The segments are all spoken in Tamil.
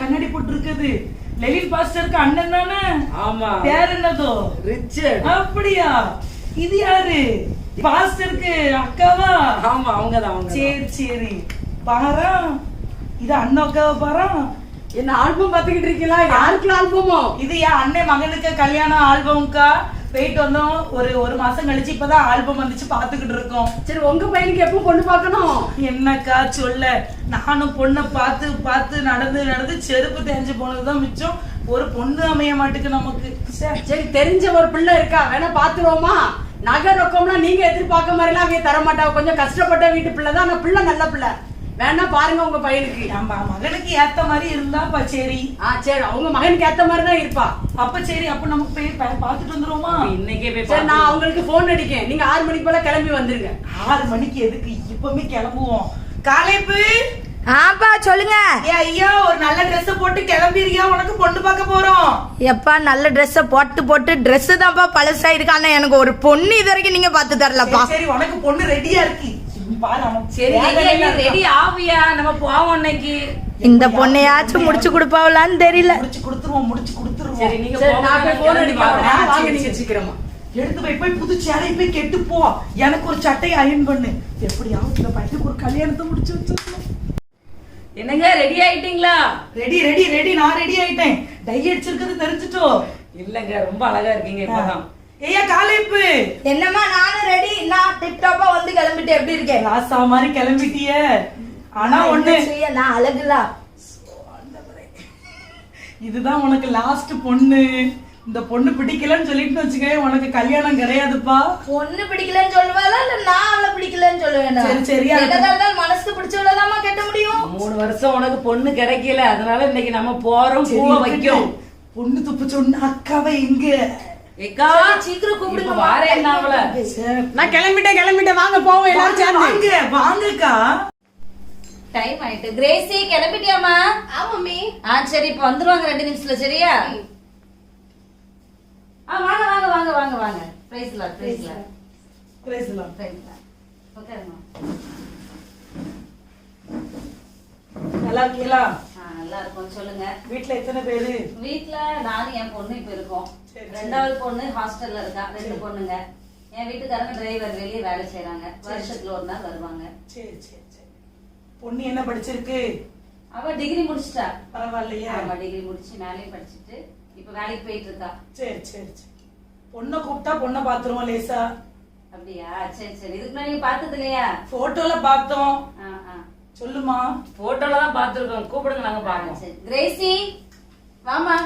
கண்ணாடி போட்டு இருக்குது லெலின் பாஸ்டருக்கு அண்ணன் தானே? ஆமா. பேர் என்னதோ? ரிச்சர்ட். அப்படியா? இது யாரு? பாஸ்டருக்கு அக்காவா? ஆமா, அவங்கதான் அவங்க. சரி சரி. பாரா, இது அண்ணன் அக்காவை பாரா. என்ன ஆல்பம் பாத்துக்கிட்டு இருக்கீங்களா? யாருக்கு ஆல்பமோ? இது என் அண்ணன் மகனுக்கு கல்யாண ஆல்பம்க்கா. போயிட்டு வந்தோம், ஒரு மாசம் கழிச்சு இப்பதான் ஆல்பம் வந்துச்சு, பாத்துக்கிட்டு இருக்கோம். சரி, உங்க பையனுக்கு எப்போ பொண்ணு பார்க்கணும்? என்னக்கா சொல்ல, நானும் பொண்ணை பார்த்து பார்த்து நடந்து செருப்பு தேஞ்சு போனதுதான் மிச்சம். ஒரு பொண்ணு அமைய மாட்டுக்கு நமக்கு. சரி, தெரிஞ்ச ஒரு பிள்ளை இருக்கா, வேணா பாத்துருவோமா? நகை ரொக்கம்லாம் நீங்க எதிர்பார்க்க மாதிரிலாம் அவங்க தர மாட்டாங்க. கொஞ்சம் கஷ்டப்பட்ட வீட்டு பிள்ளை தான், ஆனா பிள்ளை நல்ல பிள்ளை. வேணா பாருங்க உங்க பையனுக்கு. நம்ம மகனுக்கு ஏத்த மாதிரி இருந்தாப்பா. சரி சரி, அவங்க மகனுக்கு ஏத்த மாதிரி தான் இருப்பா. அப்ப சரி, அப்ப நமக்கு போய் பாத்துட்டு வந்துருவோமா? இன்னைக்கே போய் சரி, நான் அவங்களுக்கு போன் அடிக்கேன். நீங்க 6 மணிக்கு போல கிளம்பி வந்துருங்க. 6 மணிக்கு எதுக்கு? இப்பவுமே கிளம்புவோம். காலைப்பு. ஆப்பா சொல்லுங்க. ஐயா, ஒரு நல்ல ட்ரெஸ் போட்டு கிளம்பிரியா? உனக்கு பொண்ணு பார்க்க போறோம். எப்பா நல்ல ட்ரெஸ் போட்டு ட்ரெஸ் தான்ப்பா பழசா இருக்கு. ஆனா எனக்கு ஒரு பொண்ணு இது வரைக்கும் நீங்க பாத்து தரலப்பா. சரி, உனக்கு பொண்ணு ரெடியா இருக்கு. சரி, ரெடி ஆவியா? நம்ம போவோம் இன்னைக்கு. இந்த பொண்ணையாச்சும் முடிச்சு கொடுப்பாவலான்னு தெரியல. முடிச்சு கொடுத்துருவோம். சரி, நீங்க போன் அடிக்கலாம். வாங்க, நீங்க சீக்கிரமா எடுத்து போய் புது சேலையை போய் கெட்டு போ. எனக்கு ஒரு சட்டையை அயன் பண்ணு. எப்படியாவது இந்த பையனுக்கு ஒரு கல்யாணத்தை முடிச்சு வச்சிருக்கோம். என்னங்க, ரெடி ஆயிட்டீங்களா? ரெடி. நான் ரெடி ஆயிட்டேன். டை அடிச்சிருக்கிறது தெரிஞ்சுட்டோ? இல்லங்க, ரொம்ப அழகா இருக்கீங்க இப்பதான். ஐயா காலைப்பு. என்னம்மா, நானும் ரெடி. நான் டிப் டாப்பா வந்து கிளம்பிட்டு எப்படி இருக்கேன்? ராசா மாதிரி கிளம்பிட்டிய. ஆனா ஒண்ணு, நான் அழகுல. இதுதான் உனக்கு லாஸ்ட் பொண்ணு. இந்த பொண்ணு பிடிக்கலன்னு சொல்லிட்டு வச்சுக்க, உனக்கு கல்யாணம் கிடையாதுப்பா. பொண்ணு பிடிக்கலன்னு சொல்லுவாளா இல்ல நான் அவளை பிடிக்கலன்னு சொல்லுவேன்? சரியா மனசுக்கு பிடிச்சவளதாமா கட்ட முடியும். 3 வருஷம் உனக்கு பொண்ணு கிடைக்கல, அதனால இன்னைக்கு நம்ம போறோம், பூவை வைக்கும். பொண்ணு துப்பு சொன்ன அக்காவை எங்க? சீக்கிரம் கூப்பிடுங்க. நான் கிளம்பிட்டேன். வாங்க போவோம் எல்லாரும் சேர்ந்து. வாங்கக்கா. டைம் ஆயிட்டு. கிரேசி கிளம்பிட்டியாமா? ஆமாமி. சரி, இப்ப வந்துருவாங்க 2 நிமிஷத்துல. சரியா? வாங்க. பிரைஸ்லாம். உட்காருங்க. நல்லா இருக்கீங்களா? நல்லா இருக்கும். சொல்லுங்க. வீட்டுல எத்தனை பேரு? வீட்டுல நானும் என் பொண்ணு இப்ப இருக்கோம். 2வது பொண்ணு ஹாஸ்டல்ல இருக்கா. 2 பொண்ணுங்க. என் வீட்டுக்காரங்க டிரைவர், வெளியே வேலை செய்யறாங்க. வருஷத்துல ஒரு நாள் வருவாங்க. சரி. பொண்ணு என்ன படிச்சிருக்கு? அவ டிகிரி முடிச்சிட்டா. பரவாயில்லையா? ஆமா, டிகிரி முடிச்சு மேலேயும் படிச்சுட்டு இப்ப வேலைக்கு போயிட்டு இருக்கா. சரி. பொண்ணை கூப்பிட்டா பொண்ணை பாத்துருவோம் லேசா. அப்படியா? சரி. இதுக்கு முன்னாடி நீங்க பார்த்தது இல்லையா? போட்டோல பார்த்தோம். சொல்லுமா. போட்டோல தான் பாத்துருக்கோம். கூப்பிடுங்க, நாங்க பாப்போம். சரி. கிரேசி வாமா.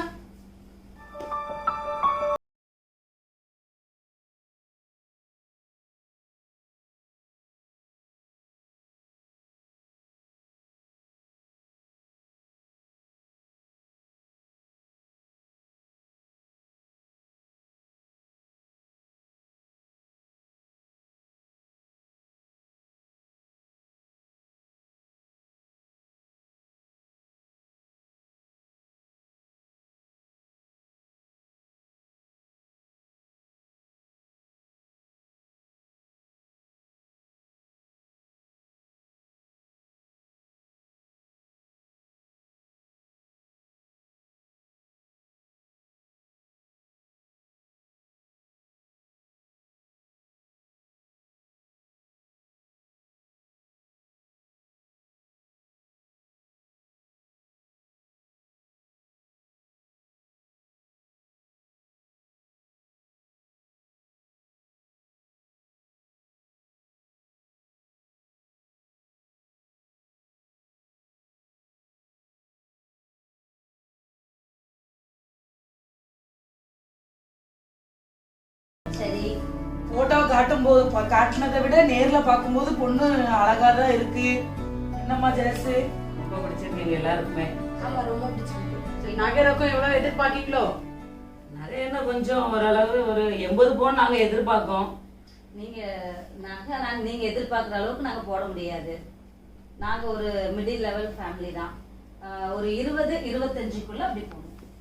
சரி. போட்டோ காட்டுனதை விட நேர்ல பாக்கும்போது பொண்ணு அழகாதான் இருக்கு. என்னம்மா ஜெயசு? ரொம்ப பிடிச்சிருக்கீங்க எல்லாருக்குமே. ஆமா, ரொம்ப பிடிச்சிருக்கு. சரி, நகை ரொக்கம் எவ்வளவு எதிர்பார்க்கீங்களோ? நிறைய என்ன, கொஞ்சம் ஓரளவு ஒரு 80 பவுன் நாங்க எதிர்பார்க்கோம். நீங்க நீங்க எதிர்பார்க்குற அளவுக்கு நாங்க போட முடியாது. நாங்க ஒரு மிடில் லெவல் ஃபேமிலி தான். ஒரு 20-25க்குள்ள அப்படி போடுவோம்.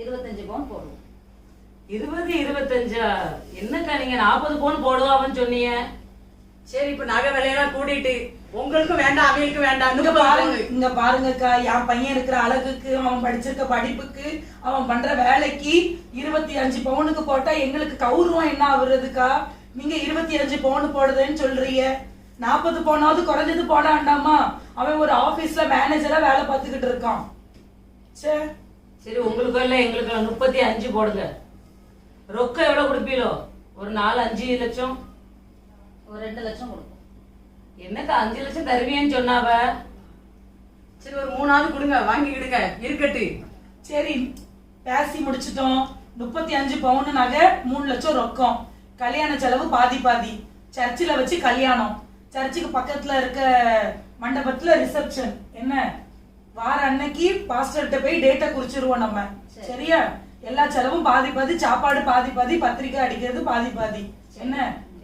25 பவுன் போடுவோம். 20-25? என்னக்கா நீங்க 40 பவுன் போடுவான்னு சொன்னீங்க. சரி, இப்ப நகை விலையெல்லாம் கூடிட்டு உங்களுக்கும் வேண்டாம் அவங்களுக்கும் வேண்டாம். இங்க பாருங்க, இங்க பாருங்கக்கா, என் பையன் இருக்கிற அழகுக்கு, அவன் படிச்சிருக்க படிப்புக்கு, அவன் பண்ற வேலைக்கு 25 பவுனுக்கு போட்டா எங்களுக்கு கௌரவம் என்ன ஆகுறதுக்கா? நீங்க 25 பவுன் போடுதுன்னு சொல்றீங்க. 40 பவுனாவது குறைஞ்சது போட வேண்டாமா? அவன் ஒரு ஆபீஸ்ல மேனேஜரா வேலை பார்த்துக்கிட்டு இருக்கான். சரி, உங்களுக்கு இல்ல எங்களுக்கு 35 போடுங்க. ரொக்கம் எவ்வளவு கொடுப்பீங்களோ? ஒரு 4-5 லட்சம், ஒரு 2 லட்சம் கொடுப்போம். என்னக்கா 5 லட்சம் தருவீன்னு சொன்னாவ? சரி ஒரு 3ஆவது கொடுங்க, வாங்கிக்கிடுங்க, இருக்கட்டு. சரி, பேசி முடிச்சிட்டோம். 35 பவுன் நகை, 3 லட்சம் ரொக்கம், கல்யாண செலவு பாதி பாதி, சர்ச்சில் வச்சு கல்யாணம், சர்ச்சுக்கு பக்கத்துல இருக்க மண்டபத்துல ரிசப்ஷன். என்ன, வார அன்னைக்கு பாஸ்டர்கிட்ட போய் டேட்டை குறிச்சிருவோம் நம்ம. சரியா? எல்லா செலவும் பாதி பாதி, சாப்பாடு பாதி பாதி, பத்திரிக்கை அடிக்கிறது பாதி பாதி. என்ன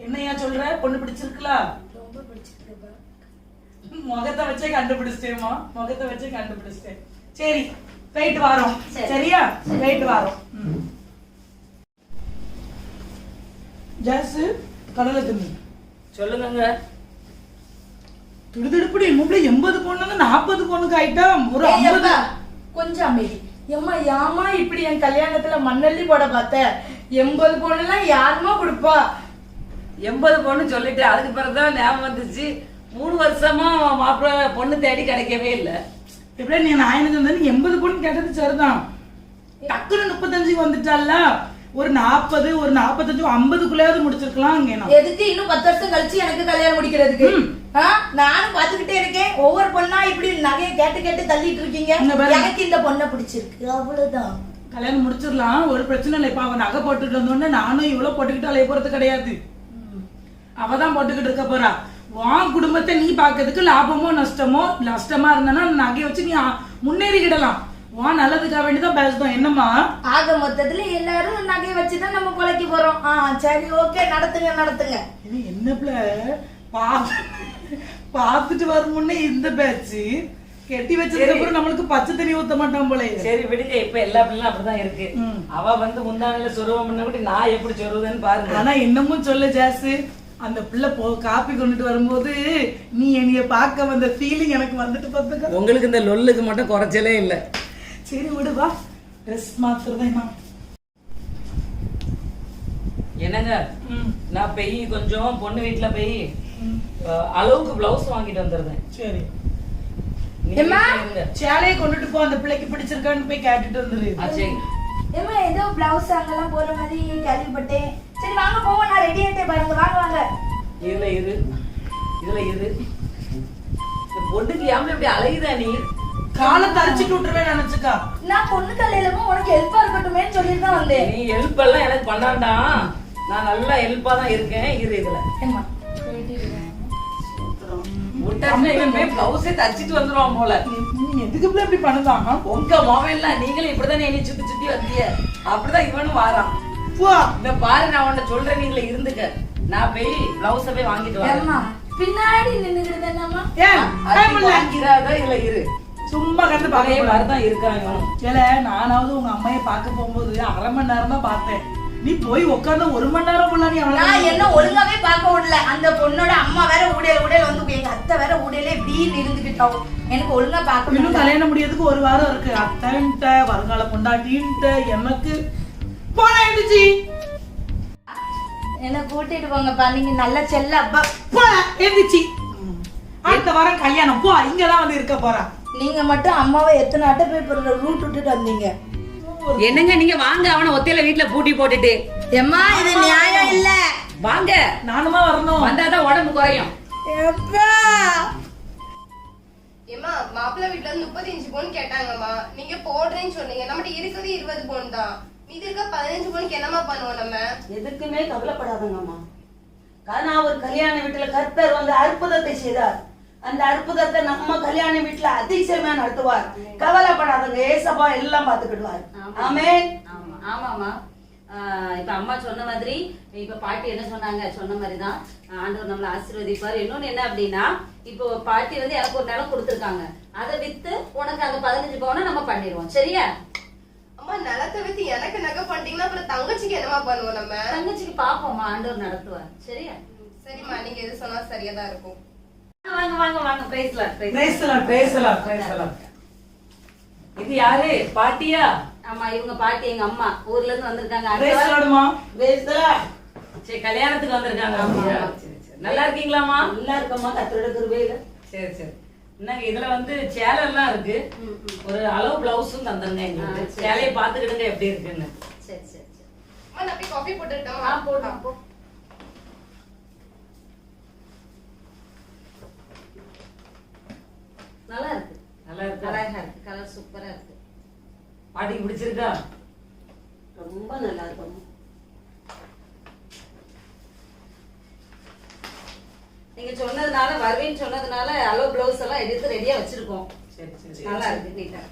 என்னையா சொல்ற? பொண்ணு பிடிச்சிருக்கலா? ரொம்ப பிடிச்சிருக்கு. முகத்தை வச்சே கண்டுபிடிச்சிட்டேமா, முகத்தை வச்சே கண்டுபிடிச்சிட்டேன். சரி, போயிட்டு வாரோம். சரியா? போயிட்டு வாரோம். ஜாசு, கடலை தண்ணி சொல்லுங்க. துடுதுடுப்படி இன்னும் 80 பவுன்ல 40 பவுனுக்கு ஆயிட்டா. ஒரு 50. கொஞ்சம் அமைதி. எம்மா யாமா இப்படி என் கல்யாணத்துல மண்ணள்ளி போட பார்த்த? 80 பவுன்லாம் யாருமா கொடுப்பா? 80 பொண்ணு சொல்லிட்டு அதுக்கு பிறகுதான் ஞாபகம் வந்துச்சு. 3 வருஷமா மாப்பிள்ளை பொண்ணு தேடி கிடைக்கவே இல்லை. எப்படியா நீ நாயனுக்கு வந்து 80 பவுன் கேட்டது சரிதான். டக்குனு 35 வந்துட்டால. ஒரு 40, ஒரு 45, 50க்குள்ளேயாவது முடிச்சிருக்கலாம். எதுக்கு இன்னும் 10 வருஷம் கழிச்சு எனக்கு கல்யாணம் முடிக்கிறதுக்கு? நானும் பாத்துக்கிட்டே இருக்கேன். ஒவ்வொரு பொண்ணா இப்படி நகையை கேட்டு கேட்டு தள்ளிட்டு இருக்கீங்க. எனக்கு இந்த பொண்ணை பிடிச்சிருக்கு, அவ்வளவுதான். கல்யாணம் முடிச்சிடலாம், ஒரு பிரச்சனை இல்லை. இப்ப அவன் நகை போட்டுட்டு வந்தோடனே நானும் இவ்வளவு போட்டுக்கிட்டு அலைய போறது கிடையாது. அவதான் போட்டுக்கிட்டு இருக்க போறா. உன் குடும்பத்தை நீ பாக்கிறதுக்கு லாபமோ நஷ்டமோ, நஷ்டமா இருந்தா நகையை வச்சு நீ முன்னேறிக்கிடலாம். உன் நல்லதுக்காக வேண்டிதான் பேசுதோம். என்னம்மா, ஆக மொத்தத்துல எல்லாரும் நகையை வச்சுதான் நம்ம கொலைக்கு போறோம். சரி, ஓகே, நடத்துங்க நடத்துங்க. என்னப்ல பாத்துட்டு வரும் முன்னே இந்த பேச்சு கெட்டி வச்சதுக்கு அப்புறம் நம்மளுக்கு பச்சை தண்ணி ஊத்த மாட்டான் போல. சரி விடுங்க, இப்ப எல்லா பிள்ளைங்களும் அப்படிதான் இருக்கு. அவ வந்து முந்தானில சொருவம் பண்ண கூட நான் எப்படி சொருவுதுன்னு பாருங்க. ஆனா என்னமும் சொல்ல ஜாசு, அந்த பிள்ளை காப்பி கொண்டுட்டு வரும்போது நீ என்னைய பார்க்க வந்த ஃபீலிங் எனக்கு வந்துட்டு பார்த்துக்க. உங்களுக்கு இந்த லொல்லுக்கு மட்டும் குறைச்சலே இல்ல. சரி விடுவா, ட்ரெஸ் மாத்துறதேமா. என்னங்க, நான் போய் கொஞ்சம் பொண்ணு வீட்டுல போய் அளவுக்கு பிளவுஸ் வாங்கிட்டு வந்துருந்தேன். சரி, சேலையை கொண்டுட்டு போ, அந்த பிள்ளைக்கு பிடிச்சிருக்கான்னு போய் கேட்டுட்டு வந்துரு. சரி. ஏமா ஏதோ பிளவுஸ் அங்கெல்லாம் போற மாதிரி கேள்விப்பட்டேன். சரி வாங்க போவோம், நான் ரெடி ஆயிட்டே பாருங்க. வாங்க வாங்க. இதுல இரு. இந்த பொண்ணுக்கு யாம இப்படி அலையுதா நீ? காலை தரிச்சிட்டு விட்டுருவேன் நினைச்சுக்கா. நான் பொண்ணு கல்யாணமும் உனக்கு ஹெல்ப்பா இருக்கட்டுமே சொல்லிட்டு தான் வந்தேன். நீ ஹெல்ப் எல்லாம் எனக்கு பண்ணாண்டா, நான் நல்லா ஹெல்ப்பா தான் இருக்கேன். இரு இதுல பிளவுஸே தச்சிட்டு வந்துருவான் போல. எதுக்கு இப்படி பண்ணுதான்? உங்க மொபைல்ல நீங்களும் இப்படிதான் என்னை சுத்தி சுத்தி வந்தீங்க, அப்படிதான் இவனும் வாரான். இந்த பாரு, நான் உன்ன சொல்றேன், நீங்களே இருந்துக்க. நான் போய் பிளவுஸ போய் வாங்கிட்டு வரேன். பின்னாடி நின்னுகிட்டு என்னமா வாங்கிறாத இல்ல இரு. சும்மா கண்டு பாக்கே மாதிரிதான் இருக்காங்க. இல்ல, நானாவது உங்க அம்மையை பார்க்க போகும்போது 1/2 மணி நேரம் தான் பார்த்தேன். நீ போய் உட்கார்ந்து 1 மணி நேரம் முன்னாடி நான் என்ன ஒழுங்காவே பார்க்க விடல. அந்த பொண்ணோட அம்மா வேற ஊடையில வந்து, எங்க அத்தை வேற ஊடையில இப்படின்னு இருந்துகிட்டோம். எனக்கு ஒழுங்கா பார்க்க இன்னும் கல்யாணம் முடியறதுக்கு 1 வாரம் இருக்கு. அத்தைன்ட்ட வருங்கால பொண்டாட்டின்ட்ட எனக்கு போன எழுந்துச்சு. என்ன கூட்டிட்டு போங்கப்பா, நீங்க நல்ல செல்ல அப்பா. போன எழுந்துச்சு. அடுத்த வாரம் கல்யாணம். போ, இங்கதான் வந்து இருக்க போறா. நீங்க மட்டும் அம்மாவை எத்தனை அட்டை பேப்பர் ரூட் விட்டுட்டு வந்தீங்க. என்னங்க நீங்க வாங்க, அவனை ஒத்தையில வீட்டுல பூட்டி போட்டுட்டு. எம்மா இது நியாயம் இல்ல. வாங்க, நானுமா வரணும். வந்தாதான் உடம்பு குறையும். ஏமா, மாப்பிள்ளை வீட்டுல இருந்து 35 பவுன் கேட்டாங்கம்மா. நீங்க போடுறேன்னு சொன்னீங்க. நம்மகிட்ட இருக்கிறது 20 பவுன் தான். மீதி இருக்க 15 பவுனுக்கு என்னமா பண்ணுவோம் நம்ம? எதுக்குமே கவலைப்படாதங்கம்மா. காரணம் ஒரு கல்யாண வீட்டுல கர்த்தர் வந்து அற்புதத்தை செய்தார். அந்த அற்புதத்தை நம்ம கல்யாண வீட்டுல அதிசயமா நடத்துவார். கவலைப்படாதங்க, ஏசப்பா எல்லாம் பாத்துக்கிடுவார். ஆமென். ஆமாமா. இப்ப அம்மா சொன்ன மாதிரி, இப்ப பாட்டி என்ன சொன்னாங்க, சொன்ன மாதிரிதான் ஆண்டவர் நம்மளை ஆசீர்வதிப்பார். இன்னொன்னு என்ன அப்படின்னா, இப்போ பாட்டி வந்து எனக்கு ஒரு நிலம் கொடுத்துருக்காங்க. அதை வித்து உனக்கு அந்த 15 பவுனை நம்ம பண்ணிடுவோம். சரியா? அம்மா, நிலத்தை வித்து எனக்கு நகை பண்ணிட்டீங்கன்னா அப்புறம் தங்கச்சிக்கு என்னமா பண்ணுவோம் நம்ம? தங்கச்சிக்கு பாப்போம்மா, ஆண்டவர் நடத்துவார். சரியா? சரிம்மா, நீங்க எது சொன்னா சரியா தான் இருக்கும். வாங்க வாங்க வாங்க பேசலாம் பேசலாம். இது யாரு பாட்டியா? ஆமா இவங்க பாட்டி எங்க அம்மா ஊர்ல இருந்து வந்திருக்காங்க. பேசலாமா? சரி கல்யாணத்துக்கு வந்திருக்காங்க. அப்படியா? சரி சரி. நல்லா இருக்கீங்களாமா? நல்லா இருக்கம்மா, கத்தரோட கிருபையில. சரி சரி. என்னங்க இதுல வந்து சேலை எல்லாம் இருக்கு, ஒரு அளவு பிளவுஸும் தந்துருங்க எங்களுக்கு. சேலையை பாத்துக்கிடுங்க எப்படி இருக்குன்னு. சரி சரி சரி. அம்மா நான் போய் காஃபி போட்டுட்டோமா? போடுறோம் போ. நல்லா இருக்கு, நல்லா இருக்கு. அழகா இருக்கு, கலர் சூப்பரா இருக்கு. பாட்டிக்கு பிடிச்சிருக்கா? ரொம்ப நல்லா இருக்கும். நீங்க சொன்னதுனால வருவேன்னு சொன்னதுனால அளவு பிளவுஸ் எல்லாம் எடுத்து ரெடியா வச்சிருக்கோம். சரி சரி. நல்லா இருக்கு, நீட்டா.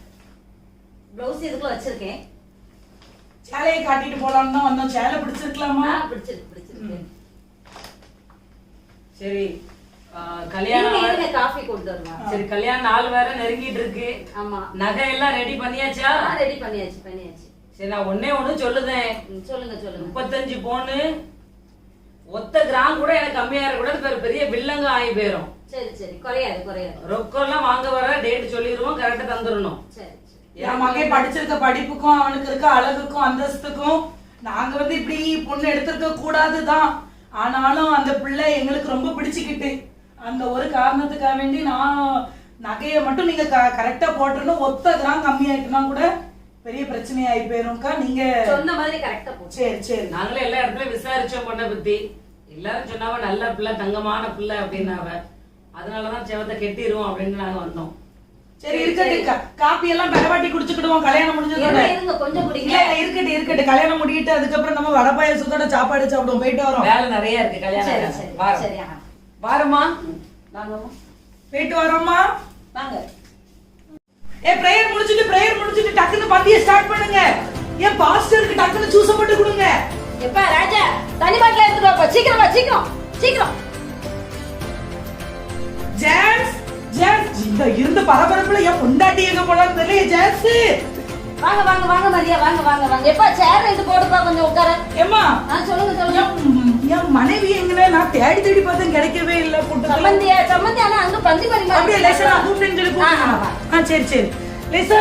பிளவுஸ் இதுக்குள்ள வச்சிருக்கேன். சேலையை காட்டிட்டு போலாம்னு தான் வந்தோம். சேலை பிடிச்சிருக்கலாமா? பிடிச்சிருக்கு பிடிச்சிருக்கு. சரி கல்யாணம் காஃபி கொண்டு வருவாங்க. சரி கல்யாணம் நாள் வேற நெருங்கிட்டு இருக்கு. ஆமா நகை எல்லாம் ரெடி பண்ணியாச்சா? ரெடி பண்ணியாச்சு. சரி நான் ஒன்னே ஒண்ணு சொல்லுதேன். சொல்லுங்க 35 பவுன் ஒத்த கிராம் கூட எனக்கு கம்மியா இருக்கூடாது, பெரிய வில்லங்க ஆகி போயிரும். சரி குறையாது. ரொக்கம் எல்லாம் வாங்க வர டேட் சொல்லிடுவோம், கரெக்டா தந்துடணும். சரி என் மகன் படிச்சிருக்க படிப்புக்கும் அவனுக்கு இருக்க அழகுக்கும் அந்தஸ்துக்கும் நாங்க வந்து இப்படி பொண்ணு எடுத்திருக்க கூடாதுதான். ஆனாலும் அந்த பிள்ளை எங்களுக்கு ரொம்ப பிடிச்சுக்கிட்டு அந்த ஒரு காரணத்துக்காக வேண்டி நான் நகையை மட்டும் நீங்க கரெக்டா போட்டுறணும். ஒத்த கிராம் கம்மியாயிட்டுனா கூட பெரிய பிரச்சனை ஆகி போயிரும்க்கா. நீங்க சொன்ன மாதிரி கரெக்டா போட்டு. சரி நாங்களே எல்லா இடத்துலயும் விசாரிச்சோம் பொண்ணை பத்தி. எல்லாரும் சொன்னாவ நல்ல பிள்ளை, தங்கமான பிள்ளை அப்படின்னாவ. அதனாலதான் செவத்தை கெட்டிடுவோம் அப்படின்னு நாங்க வந்தோம். சரி இருக்கட்டுக்கா, காப்பி எல்லாம் பெறவாட்டி குடிச்சுக்கிடுவோம் கல்யாணம் முடிஞ்சதோட. இருங்க கொஞ்சம் குடிங்க. இருக்கட்டு கல்யாணம் முடிக்கிட்டு அதுக்கப்புறம் நம்ம வடை பாயாசத்தோட சாப்பாடு சாப்பிடுவோம். போயிட்டு வரோம். வேலை நிறைய இருக்கு கல்யாணம். சரி வாரமா போயிட்டு வரோம்மா. வாங்க. பிரேயர் முடிச்சிட்டு டக்குன்னு பந்திய ஸ்டார்ட் பண்ணுங்க. ஏன் பாஸ்டருக்கு டக்குன்னு ஜூஸ் போட்டு கொடுங்க. எப்பா ராஜா தண்ணி பாட்டில எடுத்துட்டு வாப்பா, சீக்கிரம். ஜான்ஸ் இந்த இருந்த பரபரப்புல ஏன் பொண்டாட்டி எங்க போனான்னு தெரியல. ஜான்ஸ் வாங்க மரியா வாங்க. எப்பா சேர் இது போடுப்பா, கொஞ்சம் உட்கார. ஏம்மா சொல்லுங்க. என் மனைவி எங்கல நான் தேடி பார்த்தேன், கிடைக்கவே இல்ல. சம்மந்தி ஆனா அங்க பந்தி அப்படியே லேசா கூப்பிட்டு சொல்லி கூப்பிடுங்க. சரி லேசா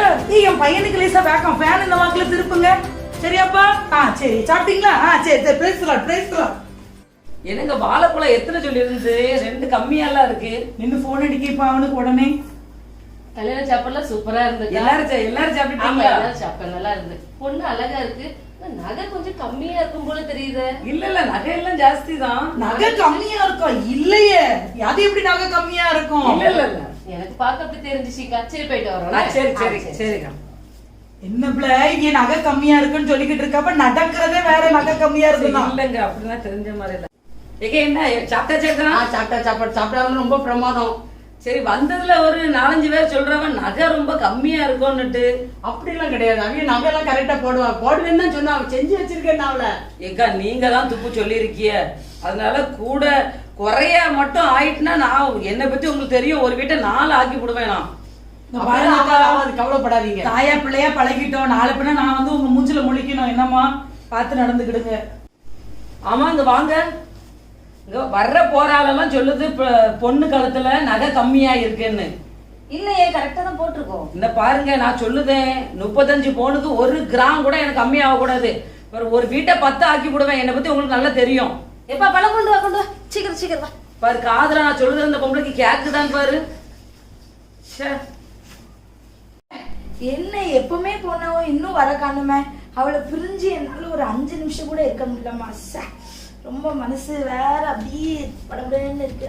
என் பையனுக்கு லேசா வேக்கம் ஃபேன் இந்த வாக்குல திருப்புங்க. சரியாப்பா? சரி சாப்பிட்டீங்களா? சரி பிரைஸ்லாம். என்னங்க வாழைப்பழம் எத்தனை சொல்லி இருந்து 2 கம்மியாலாம் இருக்கு. நின்னு போன் அடிக்கப்பா அவனுக்கு உடனே. கல்யாண சாப்பாடுலாம் சூப்பரா இருந்தது. எல்லாரும் சாப்பிட்டீங்களா? சாப்பிட்டேன், நல்லா இருந்து. பொண்ணு அழகா இருக்கு, நகை கொஞ்சம் கம்மியா இருக்கும் போல தெரியுது. இல்ல நகை எல்லாம் ஜாஸ்தி தான். நகை கம்மியா இருக்கும் இல்லையே? அது எப்படி நகை கம்மியா இருக்கும்? இல்ல எனக்கு பார்க்க அப்படி தெரிஞ்சுச்சுக்கா. சரி போயிட்டு வரோம். சரி என்ன பிள்ளை இங்க நகை கம்மியா இருக்குன்னு சொல்லிக்கிட்டு இருக்கப்ப நடக்கிறதே வேற நகை கம்மியா இருக்குன்னா இல்லங்க அப்படின்னா தெரிஞ்ச மாதிரி இல்ல. என்ன சாப்பிட்டா சாப்பிட்டா சாப்பிடாம ரொம்ப பிரமாதம். சரி வந்ததுல ஒரு 4-5 பேர் சொல்றவன் நகை ரொம்ப கம்மியா இருக்கும்னுட்டு. அப்படிலாம் கிடையாது, அவங்க நகை எல்லாம் கரெக்டா போடுவேன்னு தான் சொன்னா. அவன் செஞ்சு வச்சிருக்கேன் அவள. ஏக்கா நீங்க தான் துப்பு சொல்லிருக்கிய, அதனால கூட குறைய மட்டும் ஆயிட்டுனா நான் என்னை பத்தி உங்களுக்கு தெரியும், ஒரு வீட்டை 4 ஆக்கி விடுவேன் நான். கவலைப்படாதீங்க, தாயா பிள்ளையா பழகிட்டோம். நாளை பின்ன நான் வந்து உங்க மூஞ்சில முழிக்கணும். என்னமா பார்த்து நடந்துக்கிடுங்க. ஆமா இங்க வாங்க. இங்க வர்ற போராளெல்லாம் சொல்லுது பொண்ணு காலத்துல நகை கம்மியா இருக்குன்னு. இல்லையே கரெக்டா தான் போட்டிருக்கோம். இந்த பாருங்க நான் சொல்லுதேன் 35 பவுனுக்கு 1 கிராம் கூட எனக்கு கம்மி ஆகக்கூடாது. ஒரு வீட்டை 10 ஆக்கி விடுவேன். என்னை பத்தி உங்களுக்கு நல்லா தெரியும். எப்பா பழம் கொண்டு வா சீக்கிரம் வா. பாரு காதுல நான் சொல்லுது இந்த பொம்பளைக்கு கேக்குதான் பாரு. என்ன எப்பவுமே போனவோ இன்னும் வர காணுமே. அவளை பிரிஞ்சு என்னால ஒரு 5 நிமிஷம் கூட இருக்க முடியலமா. ரொம்ப மனசு வேற அப்படியே படபடன்னு இருக்கு.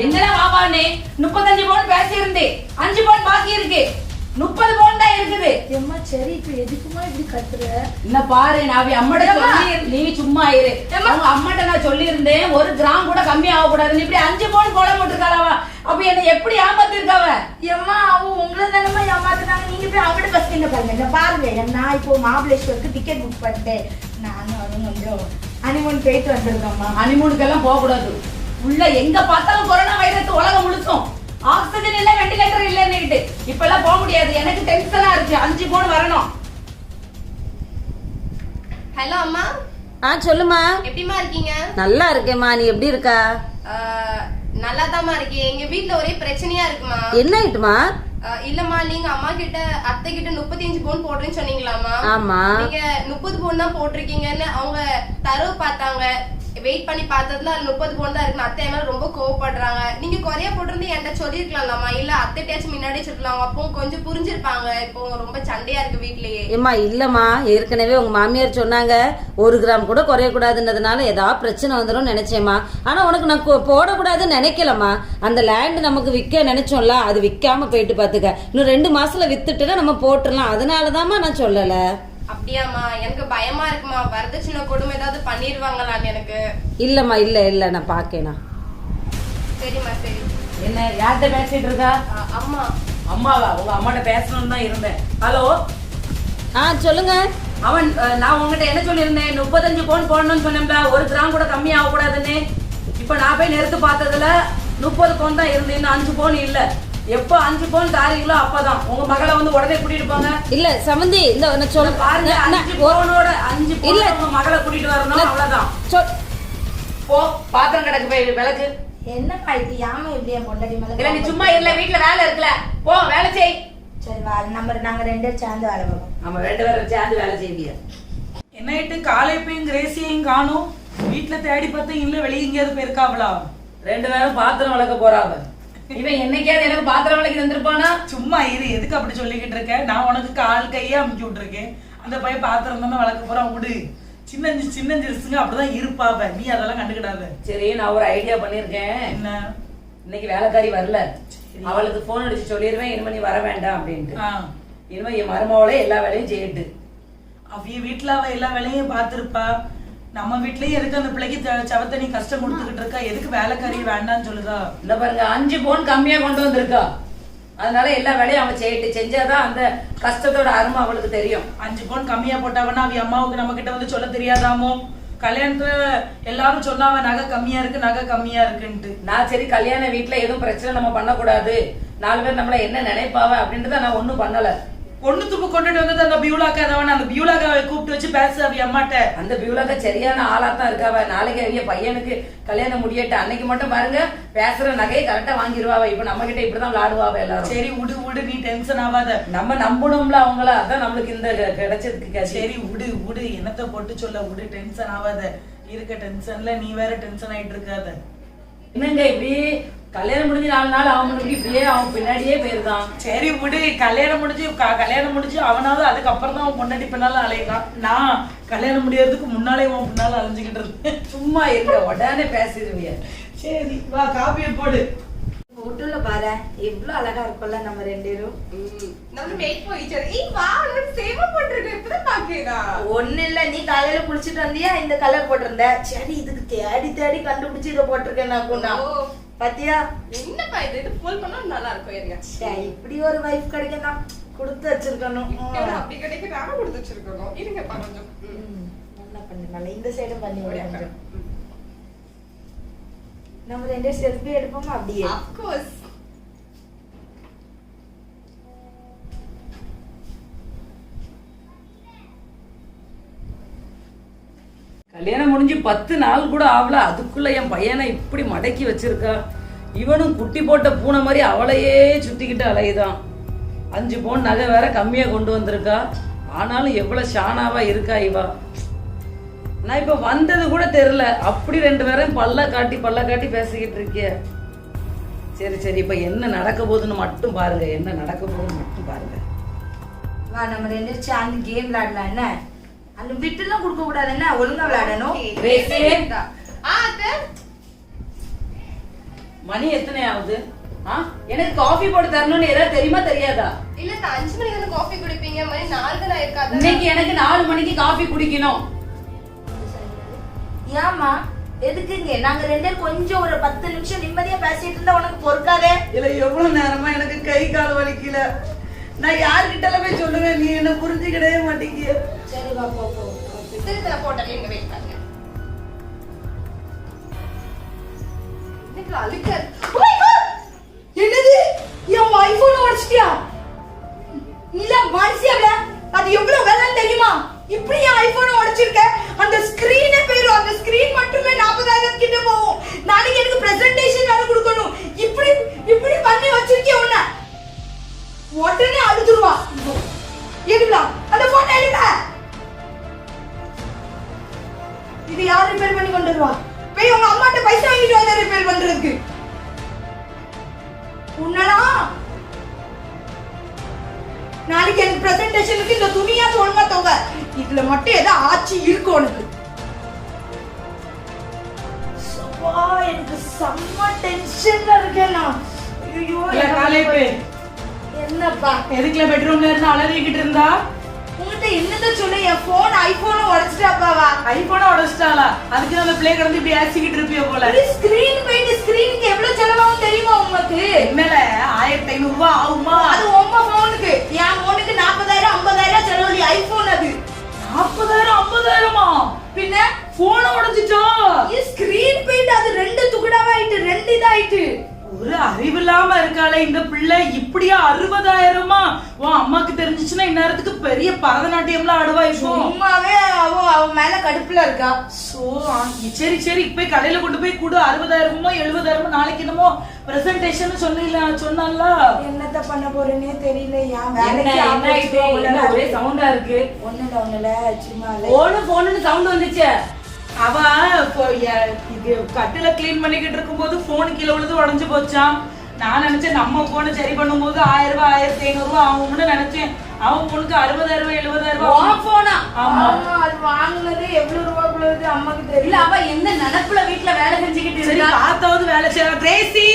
என்னடா வாபானே 35 பவுன் பேசி இருந்தே 5 பவுன் பாக்கி இருக்கு. 30 பவுன் தான் இருக்குது. ஏம்மா சரி இப்ப எதுக்குமா இப்படி கத்துற? என்ன பாரு நான் அம்மாட்ட சொல்லி நீ சும்மா இரு. அவங்க அம்மாட்ட நான் சொல்லி இருந்தேன் 1 கிராம் கூட கம்மி ஆக கூடாது. இப்படி 5 பவுன் கோலம் போட்டுருக்காளவா? அப்ப என்ன எப்படி ஏமாத்தி இருக்காவ? ஏம்மா அவ உங்களை தானமா ஏமாத்துனாங்க. நீங்க போய் அவங்கள்ட்ட ஃபர்ஸ்ட் என்ன பாருங்க. இந்த பாருங்க நான் இப்போ மாபலேஸ்வருக்கு டிக்கெட் புக் பண்ணிட்டேன். நானும் அதுவும் கொஞ்சம் ஹனிமூன் போயிட்டு வந்துருக்கோம்மா. ஹனிமூனுக்கெல்லாம் போக கூடாது. உள்ள எங்க பார்த்தாலும் கொரோனா வைரஸ் உலகம் முழுசும். ஆக்சிஜன் இல்ல வெண்டிலேட்டர் இல்லன்னு இப்ப எல்லாம் போக முடியாது. எனக்கு டென்ஷனா இருக்கு. 5 பவுன் வரணும். ஹலோ அம்மா. சொல்லுமா. எப்படிமா இருக்கீங்க? நல்லா இருக்கேம்மா, நீ எப்படி இருக்கா? நல்லாதாம்மா இருக்கேன். எங்க வீட்ல ஒரே பிரச்சனையா இருக்குமா. என்ன ஆயிட்டுமா? இல்லம்மா, நீங்க அம்மா கிட்ட அத்தை கிட்ட 35 பவுன் போடுறேன்னு சொன்னீங்களாமா. ஆமா. நீங்க 30 பவுன் தான் போட்டிருக்கீங்கன்னு அவங்க தரவு பார்த்தாங்க. வெயிட் பண்ணி பார்த்ததுல அது 30 பவுன் தான் இருக்கு. அத்தை மேல ரொம்ப கோவப்படுறாங்க. நீங்க குறைய போட்டிருந்து என்கிட்ட சொல்லிருக்கலாம்மா, இல்ல அத்தைட்டாச்சும் முன்னாடியே சொல்லலாம். அப்போ கொஞ்சம் புரிஞ்சிருப்பாங்க. இப்போ ரொம்ப சண்டையா இருக்கு வீட்லயே. ஏம்மா இல்லம்மா, ஏற்கனவே உங்க மாமியார் சொன்னாங்க 1 கிராம் கூட குறையக்கூடாதுன்றதுனால ஏதாவது பிரச்சனை வந்துடும் நினைச்சேம்மா. ஆனா உனக்கு நான் போடக்கூடாதுன்னு நினைக்கலம்மா. அந்த லேண்ட் நமக்கு விற்க நினைச்சோம்ல, அது விற்காம போயிட்டு பாத்துக்க. இன்னும் 2 மாசத்துல வித்துட்டுன்னா நம்ம போட்டுடலாம். அதனாலதாம்மா நான் சொல்லல. அப்படியாம்மா? எனக்கு பயமா இருக்குமா, வரதட்சணை கொடுமை ஏதாவது பண்ணிடுவாங்களான்னு எனக்கு. இல்லம்மா, இல்ல நான் பாக்கேனா. சரிம்மா, சரி. என்ன யார்கிட்ட பேசிட்டு இருக்கா? அம்மா. அம்மாவா? உங்க அம்மாட்ட பேசணும்னு தான் இருந்தேன். ஹலோ. சொல்லுங்க. அவன் நான் உங்ககிட்ட என்ன சொல்லியிருந்தேன்? 35 பவுன் போடணும்னு சொன்னேன்டா. 1 கிராம் கூட கம்மி ஆகக்கூடாதுன்னு. இப்ப நான் போய் நிறுத்து பார்த்ததுல 30 பவுன் தான் இருந்து, இன்னும் 5 பவுன் இல்ல. எப்ப 5 பவுன் தாரீங்களோ அப்பதான் உங்க மகளை வந்து உடனே கூட்டிட்டு போங்க. இல்ல சமந்தி, இந்த நான் சொல்ல பாருங்க, 5 பவுனோட 5 பவுன் உங்க மகளை கூட்டிட்டு வரணும், அவ்வளவுதான். போ, பாத்திரம் கிடக்கு, போய் விளக்கு. என்னப்பா இது யாம இப்படியே பொண்டாட்டி மேல? இல்ல நீ சும்மா இல்ல, வீட்டுல வேலை இருக்குல்ல, போ வேலை செய். சரி வா, நாங்க 2 பேரும் சேர்ந்து வேலை பார்ப்போம். நம்ம 2 பேரும் சேர்ந்து வேலை செய்வீங்க. என்னாயிட்டு காலைப்பையும் கிரேசியையும் காணும். வீட்டுல தேடி பார்த்தா இல்ல, வெளியே எங்கேயாவது போயிருக்காவளா? 2 பேரும் பாத்திரம் வளர்க்க போறாங்க. இவன் என்னைக்காவது எனக்கு பாத்திரம் விளக்கி தந்திருப்பானா? சும்மா இரு, எதுக்கு அப்படி சொல்லிக்கிட்டு இருக்க? நான் உனக்கு கால் கையே அமுக்கி விட்டுருக்கேன். அந்த பையன் பாத்திரம் தானே வளர்க்க போறான், விடு. சின்ன சிறுசுங்க அப்படிதான் இருப்பாவ, நீ அதெல்லாம் கண்டுக்கிடாத. சரி, நான் ஒரு ஐடியா பண்ணிருக்கேன். என்ன? இன்னைக்கு வேலைக்காரி வரல, அவளுக்கு போன் அடிச்சு சொல்லிடுவேன் இனிமே நீ வர வேண்டாம் அப்படின்ட்டு. இனிமே என் மருமவளே எல்லா வேலையும் செய்யட்டு. அவைய வீட்டுல அவ எல்லா வேலையும் பார்த்திருப்பா. நம்ம வீட்லயே இருக்கு அந்த பிள்ளைக்கு சவத்தனி கஷ்டம் கொடுத்துக்கிட்டு இருக்கா. எதுக்கு வேலைக்காரி வேண்டாம்னு சொல்லுதா? இந்த பாருங்க, 5 பவுன் கம்மியா கொண்டு வந்திருக்கா. அதனால எல்லா வேலையும் அவன் செய்யட்டு. செஞ்சாதான் அந்த கஷ்டத்தோட அருமை அவளுக்கு தெரியும். 5 பவுன் கம்மியா போட்டாவனா அவ அம்மாவுக்கு நம்ம கிட்ட வந்து சொல்ல தெரியாதாமோ? கல்யாணத்துல எல்லாரும் சொன்னாவ நகை கம்மியா இருக்குன்ட்டு. நான் சரி, கல்யாண வீட்டுல எதுவும் பிரச்சனை நம்ம பண்ணக்கூடாது, 4 பேர் நம்மள என்ன நினைப்பாவ அப்படின்றத நான் ஒண்ணும் பண்ணல. பொண்ணு துப்பு கொண்டுட்டு வந்தது அந்த பியூலாக்கா தான். அந்த பியூலாக்காவை கூப்பிட்டு வச்சு பேசு அவி அம்மாட்ட. அந்த பியூலாக்கா சரியான ஆளாத்தான் இருக்காவ. நாளைக்கு அவிய பையனுக்கு கல்யாணம் முடியட்டு, அன்னைக்கு மட்டும் பாருங்க பேசுற நகையை கரெக்டா வாங்கிடுவாவ. இப்ப நம்ம கிட்ட இப்படிதான் விளையாடுவாவ எல்லாரும். சரி விடு, நீ டென்ஷன் ஆகாத. நம்ம நம்பணும்ல அவங்கள, அதான் நம்மளுக்கு இந்த கிடைச்சதுக்கு. சரி விடு, என்னத்த போட்டு சொல்ல, விடு, டென்ஷன் ஆகாத. இருக்க டென்ஷன்ல நீ வேற டென்ஷன் ஆயிட்டு இருக்காத. என்னங்க இப்படி கல்யாணம் முடிஞ்சு 4 நாள் அவனுக்கு இப்படியே அவன் பின்னாடியே போயிருக்கான். சரி விடு, கல்யாணம் முடிஞ்சு அவனாலும் அதுக்கப்புறம் தான் அவன் பொண்டாட்டி பின்னால அலையிறான். நான் கல்யாணம் முடியறதுக்கு முன்னாலே அவன் பின்னால அலைஞ்சுக்கிட்டு இருந்தேன். சும்மா இருக்க, உடனே பேசிடுவிய. சரி வா, காப்பியை போடு. போட்டுல பாரு, எவ்வளவு அழகா இருக்கும்ல நம்ம 2 பேரும். நம்ம வெயிட் போயிச்சு. ஏய் வா, நான் சேவ் பண்ணிருக்கேன். இப்பதான் பாக்கேனா? ஒண்ணு இல்ல, நீ காலையில குளிச்சிட்டு வந்தியா, இந்த கலர் போட்டிருந்த. சரி, இதுக்கு தேடி கண்டுபிடிச்சு இதை போட்டிருக்கேன் நான். பாத்தியா என்னப்பா இது ஃபுல் பண்ணா நல்லா இருக்கும். இருங்க, இப்படி ஒரு வைஃப் கிடைக்க நான் கொடுத்து வச்சிருக்கணும். அப்படி கிடைக்க நானும் கொடுத்து வச்சிருக்கணும். இருங்கப்பா கொஞ்சம் நல்லா பண்ணு, இந்த சைடும் பண்ணி விட கொஞ்சம். நம்ம 2 செல்ஃபி எடுப்போமா? அப்படியே ஆஃப் கோர்ஸ். கல்யாணம் முடிஞ்சு 10 நாள் கூட ஆகல, அதுக்குள்ள என் பையனை இப்படி மடக்கி வச்சிருக்கா. இவனும் குட்டி போட்ட பூனை மாதிரி அவளையே சுத்திக்கிட்டு அலையுதான். 5 பவுன் நகை வேற கம்மியா கொண்டு வந்திருக்கா. ஆனாலும் எவ்வளவு ஷானாவா இருக்கா இவா. நான் இப்ப வந்தது கூட தெரியல, அப்படி 2 பேரும் பல்ல காட்டி பேசிக்கிட்டு இருக்கிய. சரி, இப்ப என்ன நடக்க போகுதுன்னு மட்டும் பாருங்க. வா, நம்ம 2 பேரும் சேர்ந்து கேம் விளையாடலாம். என்ன அந்த விட்டுலாம் கொடுக்க கூடாது, என்ன ஒழுங்கா விளையாடணும். மணி எத்தனை ஆகுது? எனக்கு காஃபி போட்டு தரணும்னு ஏதாவது தெரியுமா தெரியாதா? இல்ல, 5 மணிக்கு தான காஃபி குடிப்பீங்க. மணி 4 தான் இருக்காது. இன்னைக்கு எனக்கு 4 மணிக்கு காஃபி குடிக்கணும். ஏமா எதுக்குங்க? நாங்க 2 பேரும் கொஞ்சம் ஒரு 10 நிமிஷம் நிம்மதியா பேசிட்டு இருந்தா உனக்கு பொறுக்காதே? இல்ல, எவ்வளவு நேரமா எனக்கு கை கால் வலிக்கல. நான் யார்கிட்ட போய் சொல்லுவேன், நீ என்ன புரிஞ்சுக்கிடவே மாட்டேங்கிய. சரி வா, போ. திருத்தல போட்டல எங்க வெயிட் பண்ணுங்க. எனக்கு அழுக்க. என்னது? என் ஐபோன் உடைச்சிட்டியா? இல்ல மனுஷியால, அது எவ்வளவு வேலைன்னு தெரியுமா? இப்படி என் ஐபோன் உடைச்சிருக்க. அந்த ஸ்கிரீனே போயிடும். அந்த ஸ்கிரீன் மட்டுமே 40,000 கிட்ட போகும். நாளைக்கு எனக்கு பிரசன்டேஷன் வேற கொடுக்கணும். இருக்கு. உன்னடா நாளைக்கு எனக்கு பிரசன்டேஷனுக்கு இந்த துணியா ஒழுங்கா தோங்க. இதுல மட்டும் ஏதோ ஆட்சி இருக்கும் உனக்கு. சப்பா, எனக்கு செம்ம டென்ஷன்ல இருக்கேன் நான். ஐயோ, காலைப்பு என்னப்பா எதுக்குல பெட்ரூம்ல இருந்து அலறிக்கிட்டு இருந்தா? உங்ககிட்ட என்னத சொல்ல, என் போன் ஐபோனை உடைச்சிட்டாப்பாவா. ஐபோனை உடைச்சிட்டாளா? அதுக்கு அந்த பிளே கிடந்து இப்படி ஆசிக்கிட்டு இருப்பிய போல. ஸ்கிரீன் போயிட்டு ஸ்கிரீனுக்கு எவ்வளவு செலவாகும் தெரியுமா உங்களுக்கு? என்னல 1500 ரூபாய் ஆகுமா? அது உங்க போனுக்கு. என் போனுக்கு 40,000 50,000 செலவழி. ஐபோன் அது 40,000 50,000மா? பின்ன போனை உடைச்சிட்டா? ஸ்கிரீன் போயிட்டு அது 2 துக்குடாவாயிட்டு, 2 இதாயிட்டு. ஒரு அறிவு இல்லாம இருக்காளே இந்த பிள்ளை. இப்படியா 60,000மா? உன் அம்மாக்கு தெரிஞ்சிச்சுன்னா இந்நேரத்துக்கு பெரிய பரதநாட்டியம்லாம் ஆடுவா. இப்போ சும்மாவே அவ மேல கடுப்புல இருக்கா. சரி சரி, இப்ப கடையில கொண்டு போய் கொடு. 60,000மோ 70,000மோ. நாளைக்கு என்னமோ பிரசன்டேஷன் சொன்னால என்னத்த பண்ண போறேனே தெரியல. என்ன ஒரே சவுண்டா இருக்கு? ஒண்ணுல சும்மா போனு சவுண்ட் வந்துச்சு. அவ கட்டில கிளீன் பண்ணிக்கிட்டு இருக்கும்போது போன் கீழே விழுந்து உடஞ்சு போச்சான். நான் நினைச்சேன் நம்ம போனை சரி பண்ணும்போது 1000 ரூபாய் 1500 ரூபாய் ஆகும்னு நினைச்சேன். அவன் போனுக்கு 60,000 70,000 போனா. ஆமா, அது வாங்குனது எவ்வளவு ரூபாய்க்குள்ளது அம்மாக்கு தெரியல. இல்ல அவ என்ன நினைப்புல வீட்டுல வேலை செஞ்சுக்கிட்டு சரி இருக்கா? பார்த்தாவது வேலை செய்யலாம். கிரேசி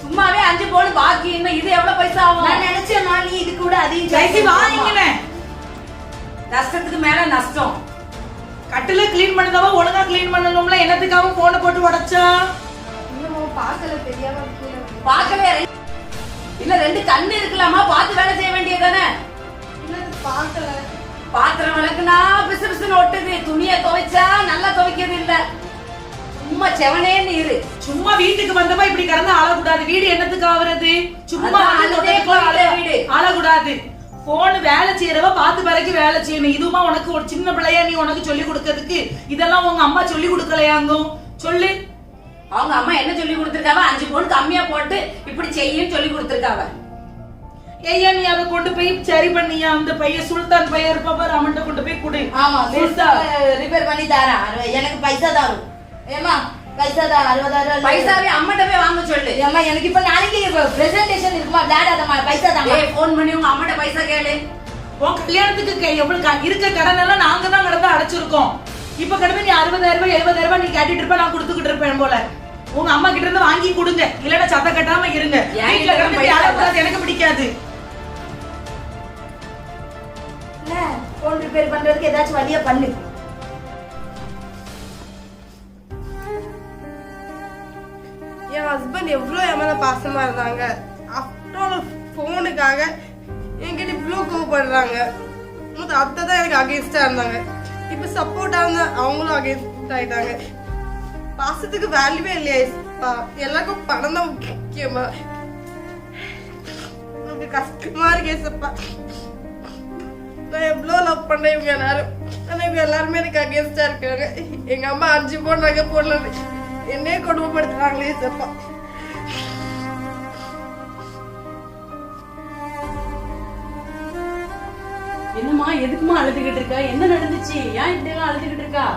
சும்மாவே 5 போன் பாக்கி. என்ன இது எவ்வளவு பைசா ஆகும்? நான் நினைச்சேன் நீ இது கூட அதையும் கிரேசி வாங்கின நஷ்டத்துக்கு மேல நஷ்டம். கட்டில கிளீன் பண்ணதவ ஒழுங்கா கிளீன் பண்ணணும்ல. என்னத்துக்காக போனை போட்டு உடைச்சா? பாக்கல தெரியாம பாக்கவே இல்ல. 2 கண்ணு இருக்கலாமா? பார்த்து வேலை செய்ய வேண்டியதானே. பாக்கல. பாத்திரம் விளக்குனா பிசு பிசுன்னு ஒட்டுது. துணியை துவைச்சா நல்லா துவைக்கிறது இல்ல. சும்மா செவனேன்னு இரு. சும்மா வீட்டுக்கு வந்தப்ப இப்படி கடந்து ஆளக்கூடாது. வீடு என்னத்துக்கு ஆவறது? சும்மா வீடு ஆளக்கூடாது. போன் வேலை செய்யறவ பார்த்து பிறகு வேலை செய்யணும். இதுமா உனக்கு ஒரு சின்ன பிள்ளையா நீ உனக்கு சொல்லி கொடுக்கறதுக்கு? இதெல்லாம் உங்க அம்மா சொல்லி கொடுக்கலையாங்க? சொல்லு. அவங்க அம்மா என்ன சொல்லி கொடுத்திருக்காவ? 5 போன் கம்மியா போட்டு இப்படி செய்யும் சொல்லி கொடுத்திருக்காவ. ஏய்யா நீ அதை கொண்டு போய் சரி பண்ணியா? அந்த பையன் சுல்தான் பையன் இருப்பா பாரு, அவன்கிட்ட கொண்டு போய் கொடு. ஆமா, ரிப்பேர் பண்ணி தரேன். எனக்கு பைசா தரும். ஏமா பைசா தான் 60,000 பைசாவே அம்மாட்டவே வாங்க சொல்லு. ஏமா எனக்கு இப்ப நாளைக்கு பிரசன்டேஷன் இருக்குமா? விளையாடாதம்மா, பைசா தான். போன் பண்ணி உங்க அம்மாட்ட பைசா கேளு. உன் கல்யாணத்துக்கு எவ்வளவு இருக்க கடன் எல்லாம் நாங்க தான் கடந்து அடைச்சிருக்கோம். இப்ப கடமை நீ 60,000 70,000 நீ கேட்டுட்டு இருப்ப, நான் கொடுத்துக்கிட்டு இருப்பேன் போல. உங்க அம்மா கிட்ட இருந்து வாங்கி கொடுங்க, இல்லன்னா சத்த கட்டாம இருங்க. வீட்டுல கடமை அழக்கூடாது, எனக்கு பிடிக்காது. போன் ரிப்பேர் பண்றதுக்கு ஏதாச்சும் வழியா பண்ணு. என் ஹஸ்பண்ட் எவ்வளவு என் மேல பாசமா இருந்தாங்க. ஆஃப்டர் போனுக்காக என்கிட்ட இவ்வளவு கோவப்படுறாங்க. அத்தை தான் எனக்கு அகேன்ஸ்டா இருந்தாங்க. இப்ப சப்போர்ட்டா இருந்தா அவங்களும் அகேன்ஸ்ட் ஆயிட்டாங்க. பாசத்துக்கு வேல்யூவே இல்லையா? எல்லாருக்கும் பணம் தான் முக்கியமா. எனக்கு கஷ்டமா இருக்கே சப்பா. நான் எவ்வளவு லவ் பண்ணேன் இவங்க எல்லாரும். ஆனா இவங்க எல்லாருமே எனக்கு அகேன்ஸ்டா இருக்காங்க. எங்க அம்மா 5 போன் நகை போடல, என்னையே கொடுமைப்படுத்துறாங்களே சப்பா. என்னம்மா எதுக்குமா அழுதுகிட்டு இருக்கா? என்ன நடந்துச்சு? ஏன் இப்படி எல்லாம் அழுதுகிட்டு இருக்கா?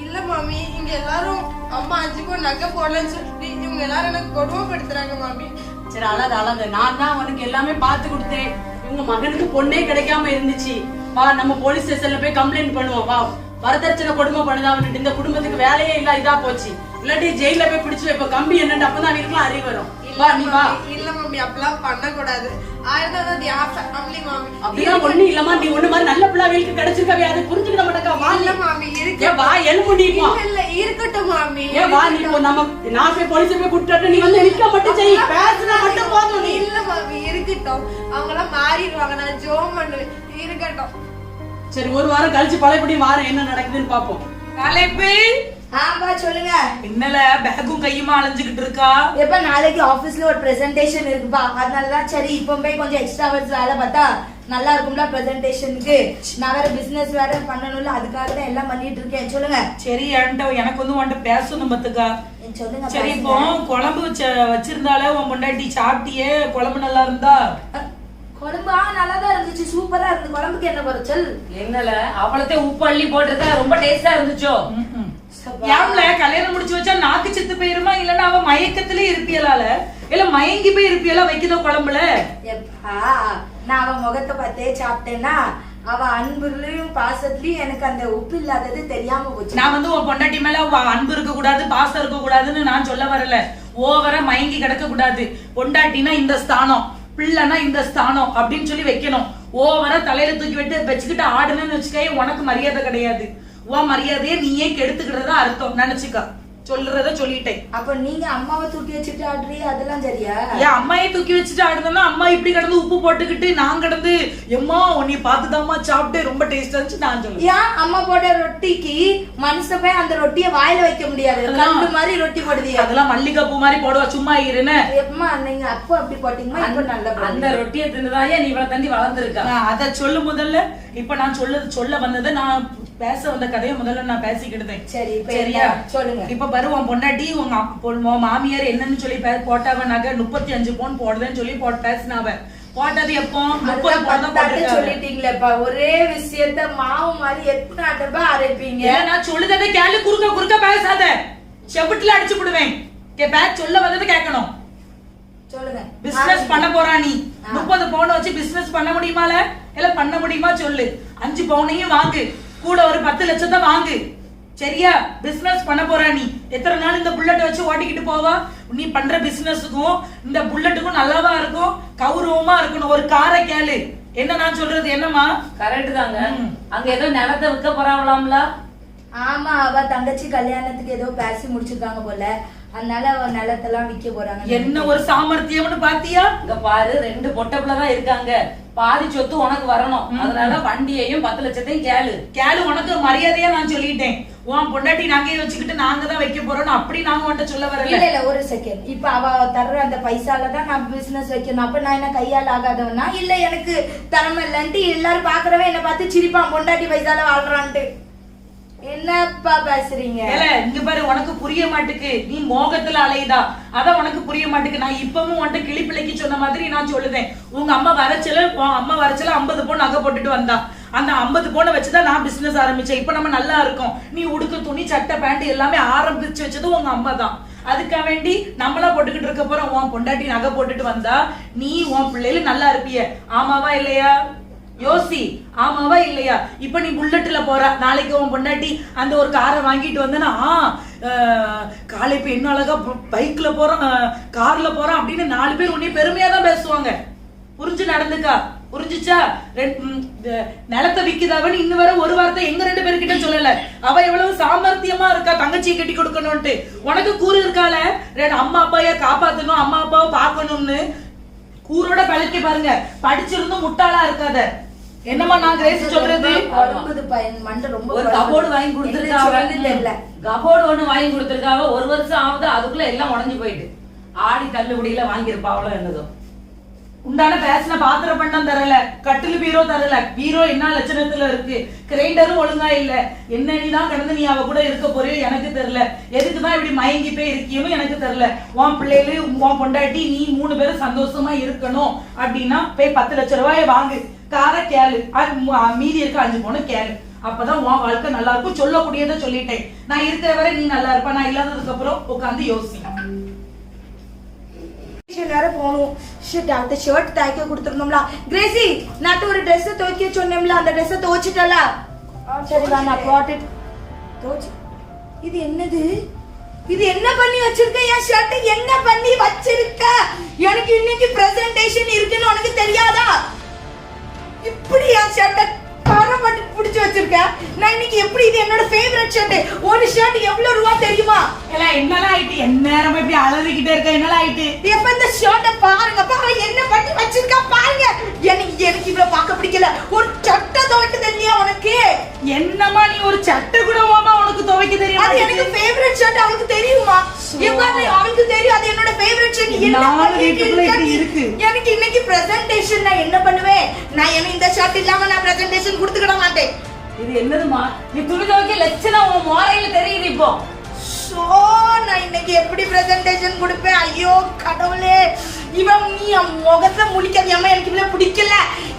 இல்ல மாமி, இங்க எல்லாரும் அம்மா 5 போன் நகை போடலன்னு சொல்லிட்டு இவங்க எல்லாரும் எனக்கு கொடுமைப்படுத்துறாங்க மாமி. சரி அழாத. நான் தான் உனக்கு எல்லாமே பார்த்து கொடுத்தேன். இவங்க மகனுக்கு பொண்ணே கிடைக்காம இருந்துச்சு. வா நம்ம போலீஸ் ஸ்டேஷன்ல போய் கம்ப்ளைண்ட் பண்ணுவோம். வா, வரதட்சணை கொடுமை பண்ணுதான்னு இந்த குடும்பத்துக்கு வேலையே இல்ல, இதா போச்சு. இல்லாட்டி ஜெயில போய் பிடிச்சு வைப்ப. கம்பி என்னன்னு அப்பதான் அவங்களுக்குலாம் அறிவு வரும். வா நீ வா. இல்ல மாமி, அப்பெல்லாம் பண்ண கூடாது. அப்படிலாம் ஒண்ணு இல்லம்மா. நீ ஒண்ணு மாதிரி நல்ல பிள்ளை வீட்டுக்கு கிடைச்சிருக்கவே, அதை புரிஞ்சுக்கிட மாட்டேக்கா. வா இல்ல மாமி, ஏன் வா எலும்பு நீப்பா. இல்ல இருக்கட்டும் மாமி. ஏன் வா நீ நம்ம நான் போய் போலீஸ் போய் கூட்டிட்டு நீ வந்து நிக்க மட்டும் செய். பேசுனா மட்டும் போதும் நீ. இல்ல மாமி இருக்கட்டும். அவங்க எல்லாம் மாறிடுவாங்க. நான் ஜோம் பண்ணுவேன். இருக்கட்டும். சரி ஒரு வாரம் கழிச்சு பழையபடி வாரம் என்ன நடக்குதுன்னு பாப்போம். காலைப்பு ஆமா சொல்லுங்க. என்னல பேக்கும் கையுமா அலைஞ்சுகிட்டு இருக்கா? எப்ப நாளைக்கு ஆபீஸ்ல ஒரு பிரசன்டேஷன் இருக்குப்பா. அதனாலதான் சரி இப்ப போய் கொஞ்சம் எக்ஸ்ட்ரா ஹவர்ஸ் வேலை பார்த்தா நல்லா இருக்கும்ல பிரசன்டேஷனுக்கு. நான் வேற பிசினஸ் வேற பண்ணணும்ல, அதுக்காக தான் எல்லாம் பண்ணிட்டு இருக்கேன். சொல்லுங்க. சரி எனக்கு வந்து உன்கிட்ட பேசணும் பத்துக்கா. சொல்லுங்க. சரி இப்போ குழம்பு வச்சிருந்தால உன் பொண்டாட்டி சாப்பிட்டியே, குழம்பு நல்லா இருந்தா? குழம்பா நல்லாதான் இருந்துச்சு, சூப்பரா இருந்து. குழம்புக்கு என்ன குறைச்சல்? என்னல அவளத்தே உப்பு அள்ளி போட்டிருக்க, ரொம்ப டேஸ்டா இருந்துச்சோ? ஏம்ல கல்யாணம் முடிச்சு வச்சா நாக்கு செத்து போயிருமா, இல்லன்னா அவ மயக்கத்திலே இருப்பியலால, இல்ல மயங்கி போய் இருப்பியலா வைக்குதோ குழம்புல? எப்பா நான் அவ முகத்தை பார்த்தே சாப்பிட்டேன்னா அவ அன்புலயும் பாசத்துலயும் எனக்கு அந்த உப்பு இல்லாதது தெரியாம போச்சு. நான் வந்து உன் பொண்டாட்டி மேல அன்பு இருக்க கூடாது, பாசம் இருக்க கூடாதுன்னு நான் சொல்ல வரல. ஓவரா மயங்கி கிடக்க கூடாது. பொண்டாட்டினா இந்த ஸ்தானம், பிள்ளைனா இந்த ஸ்தானம் அப்படின்னு சொல்லி வைக்கணும். ஓவரா தலையில தூக்கி வச்சுக்கிட்டு ஆடுன்னு வச்சுக்க, உனக்கு மரியாதை கிடையாது. உன் மரியாதையை நீயே கெடுத்துக்கிறதா அர்த்தம். நினைச்சுக்க, சொல்றத சொல்லிட்டேன். அப்ப நீங்க அம்மாவை தூக்கி வச்சுட்டு ஆடுறீ, அதெல்லாம் சரியா? ஏன் அம்மாயை தூக்கி வச்சுட்டு ஆடுனா, அம்மா இப்படி கிடந்து உப்பு போட்டுக்கிட்டு நான் கிடந்து எம்மா உன்னை பார்த்துதாம்மா சாப்பிட்டு ரொம்ப டேஸ்டா இருந்துச்சு நான் சொல்லுவேன். ஏன் அம்மா போட்ட ரொட்டிக்கு மனுஷன் போய் அந்த ரொட்டியை வாயில வைக்க முடியாது, கண்டு மாதிரி ரொட்டி போடுது. அதெல்லாம் மல்லிகை பூ மாதிரி போடுவா, சும்மா இருன்னு. எப்பமா நீங்க அப்போ அப்படி போட்டீங்கன்னா இப்ப நல்லா அந்த ரொட்டியை தின்னுதாயே நீ இவ்வளவு தண்டி வளர்ந்துருக்கா. அத சொல்லு முதல்ல. இப்ப நான் சொல்ல வந்தது, நான் பேச வந்த கதையை முதல்ல நான் பேசிக்கிட்டேன். சரி சரியா? சொல்லுங்க. இப்ப வருவோம் பொண்டாட்டி உங்க மாமியார் என்னன்னு சொல்லி போட்டாவ நகை 35 பவுன் போடுறேன்னு சொல்லி பேசினாவ. போட்டது எப்போ? 30 பவுன் தான் போட்டுருக்காங்க. சொல்லிட்டீங்களேப்பா, ஒரே விஷயத்த மாவு மாதிரி எத்தனை அடப்பா அரைப்பீங்க. நான் சொல்லுதே கேளு, குறுக்க பேசாத, செவிட்டுல அடிச்சு விடுவேன். சொல்ல வந்தது கேட்கணும். சொல்லுங்க. பிசினஸ் பண்ண போறா நீ, 30 பவுன் வச்சு பிசினஸ் பண்ண முடியுமால? இல்ல பண்ண முடியுமா சொல்லு. 5 பவுனையும் வாங்கு, கூட ஒரு 10 லட்சத்தை வாங்கு. சரியா? பிசினஸ் பண்ண போறா நீ. எத்தனை நாள் இந்த புல்லட் வச்சு ஓட்டிக்கிட்டு போவா? நீ பண்ற பிசினஸுக்கும் இந்த புல்லட்டுக்கும் நல்லாவா இருக்கும், கௌரவமா இருக்கணும். ஒரு காரை கேளு. என்ன நான் சொல்றது என்னமா? கரெக்ட் தாங்க. அங்க ஏதோ நிலத்தை விற்க போறாங்களாம்ல? ஆமா, அவ தங்கச்சி கல்யாணத்துக்கு ஏதோ பேசி முடிச்சிருக்காங்க போல, அதனால அவ நிலத்தெல்லாம் விற்க போறாங்க. என்ன ஒரு சாமர்த்தியம்னு பாத்தியா? இங்க பாரு, 2 பொட்டை பிள்ளை தான் இருக்காங்க, பாதி சொத்து உனக்கு வரணும். அதனால வண்டியையும் 10 லட்சத்தையும் கேளு. உனக்கு மரியாதையா நான் சொல்லிட்டேன். உன் பொண்டாட்டி நகையை வச்சுக்கிட்டு நாங்க தான் வைக்க போறோம் அப்படி நாங்க உன்ட்ட சொல்ல வரல. இல்ல ஒரு செகண்ட். இப்ப அவ தர்ற அந்த பைசால தான் நான் பிசினஸ் வைக்கணும். அப்ப நான் என்ன கையால் ஆகாதவனா? இல்ல எனக்கு திறமை இல்லன்ட்டு எல்லாரும் பாக்குறவன் என்ன பார்த்து சிரிப்பான், பொண்டாட்டி பைசால வாழ்றான்ட்டு. என்னப்பா பேசுறீங்க? இங்க பாரு, உனக்கு புரிய மாட்டுக்கு, நீ மோகத்துல அலையுதா, அதான் உனக்கு புரிய மாட்டுக்கு. நான் இப்பவும் உன்ட்ட கிளிப்பிள்ளைக்கு சொன்ன மாதிரி நான் சொல்லுதேன். உங்க அம்மா வரச்சல 50 பவுன் நகை போட்டுட்டு வந்தா. அந்த 50 பவுனை வச்சுதான் நான் பிசினஸ் ஆரம்பிச்சேன். இப்ப நம்ம நல்லா இருக்கோம். நீ உடுக்கு துணி சட்டை பேண்ட் எல்லாமே ஆரம்பிச்சு வச்சது உங்க அம்மா தான். அதுக்காக வேண்டி நம்மளா போட்டுக்கிட்டு இருக்க போறோம். உன் பொண்டாட்டி நகை போட்டுட்டு வந்தா நீ உன் பிள்ளைல நல்லா இருப்பிய. ஆமாவா இல்லையா? யோசி, ஆமாவா இல்லையா? இப்ப நீ புல்லட்ல போற, நாளைக்கு உன் பொண்டாட்டி அந்த ஒரு காரை வாங்கிட்டு வந்தனா, காலை இப்ப என்ன அழகா பைக்ல போறான், கார்ல போறான் அப்படின்னு 4 பேர் உன்னை பெருமையா தான் பேசுவாங்க. புரிஞ்சு நடந்துக்கா? புரிஞ்சுச்சா? நிலத்தை விக்குதாவன்னு இன்னும் வர ஒரு வார்த்தை எங்க 2 பேருக்கிட்ட சொல்லல. அவ எவ்வளவு சாமர்த்தியமா இருக்கா, தங்கச்சியை கட்டி கொடுக்கணும்ட்டு. உனக்கு கூறு இருக்கால, அம்மா அப்பாய காப்பாத்தணும், அம்மா அப்பாவை பாக்கணும்னு கூரோட பழக்கி பாருங்க. படிச்சிருந்தும் முட்டாளா இருக்காத. என்னமா நான் கிரேசி சொல்றது? ஒரு கபோர்டு வாங்கி கொடுத்துருக்காங்க, கபோர்டு ஒண்ணு வாங்கி கொடுத்துருக்காங்க. 1 வருஷம் ஆகுது, அதுக்குள்ள எல்லாம் உடஞ்சு போயிட்டு. ஆடி தள்ளுபடியில வாங்கியிருப்பா, அவ்வளவு என்னதோ. உண்டான பேசின பாத்திர பண்ணம் தரல, கட்டில் பீரோ தரல. பீரோ என்ன லட்சணத்துல இருக்கு, கிரைண்டரும் ஒழுங்கா இல்ல. என்ன நீதான் கிடந்து நீ அவ கூட இருக்க போறியோ எனக்கு தெரியல. எதுக்குதான் இப்படி மயங்கி போய் இருக்கியோன்னு எனக்கு தெரியல. உன் பிள்ளைகளு உன் பொண்டாட்டி நீ 3 பேரும் சந்தோஷமா இருக்கணும் அப்படின்னா போய் 10 லட்சம் ரூபாய் வாங்கு, காரை கேளு, மீதி இருக்க 5 பவுன் கேளு. அப்பதான் உன் வாழ்க்கை நல்லா இருக்கும். சொல்லக்கூடியதை சொல்லிட்டேன். நான் இருக்கிற வரை நீ நல்லா இருப்ப, நான் இல்லாததுக்கு அப்புறம் உட்காந்து யோசி. போகணும். ஷர்ட் தைக்க கொடுத்துருந்தோம்ல கிரேசி, நான் ஒரு ட்ரெஸ் துவைக்க சொன்னேன்ல, அந்த ட்ரெஸ் துவைச்சிட்டல. சரிடா, நான் போட்டுட்டு துவைச்சு. இது என்னது? இது என்ன பண்ணி வச்சிருக்க? என் ஷர்ட் என்ன பண்ணி வச்சிருக்க? எனக்கு இன்னைக்கு பிரசன்டேஷன் இருக்குன்னு உனக்கு தெரியாதா? இப்படி என் ஷர்ட் பரமட்டு புடிச்சு வச்சிருக்க. நான் இன்னைக்கு எப்படி, இது என்னோட ஃபேவரட் ஷர்ட். ஒரு ஷர்ட் எவ்வளவு ரூபா தெரியுமா? என்னலாம் ஆயிட்டு, என்ன நேரம் இப்படி அலறிக்கிட்டே இருக்க? என்னலாம் ஆயிட்டு? எப்ப இந்த ஷர்ட்டை பாருங்க, பாருங்க என்ன பண்ணி வச்சிருக்கா பாருங்க. எனக்கு இவ்வளவு பார்க்க பிடிக்கல. ஒரு சட்டை துவைக்க தெரியலையா உனக்கு? என்னமா நீ ஒரு சட்டை கூட உனக்கு துவைக்க தெரியும்? அது எனக்கு ஃபேவரட் ஷர்ட், அவளுக்கு தெரியுமா? எவ்வளவு அவளுக்கு தெரியும், அது என்னோட ஃபேவரட் ஷர்ட். இருக்கு. எனக்கு இன்னைக்கு பிரசன்டேஷன், நான் என்ன பண்ணுவேன்? நான் என்ன இந்த ஷர்ட் இல்லாம நான் பிரசன்டேஷன் கொடுத்துக்கிட மாட்டேன். இது என்னதுமா, நீ துணி துவைக்க லட்சணம் உன் மோரையில தெரியுது இப்போ. சோ நான் இன்னைக்கு எப்படி பிரசன்டேஷன் கொடுப்பேன்? ஐயோ கடவுளே, இவன் நீ என் முகத்துல முழிக்காது ஏமா எனக்கு இவ்வளவு பிடிக்கல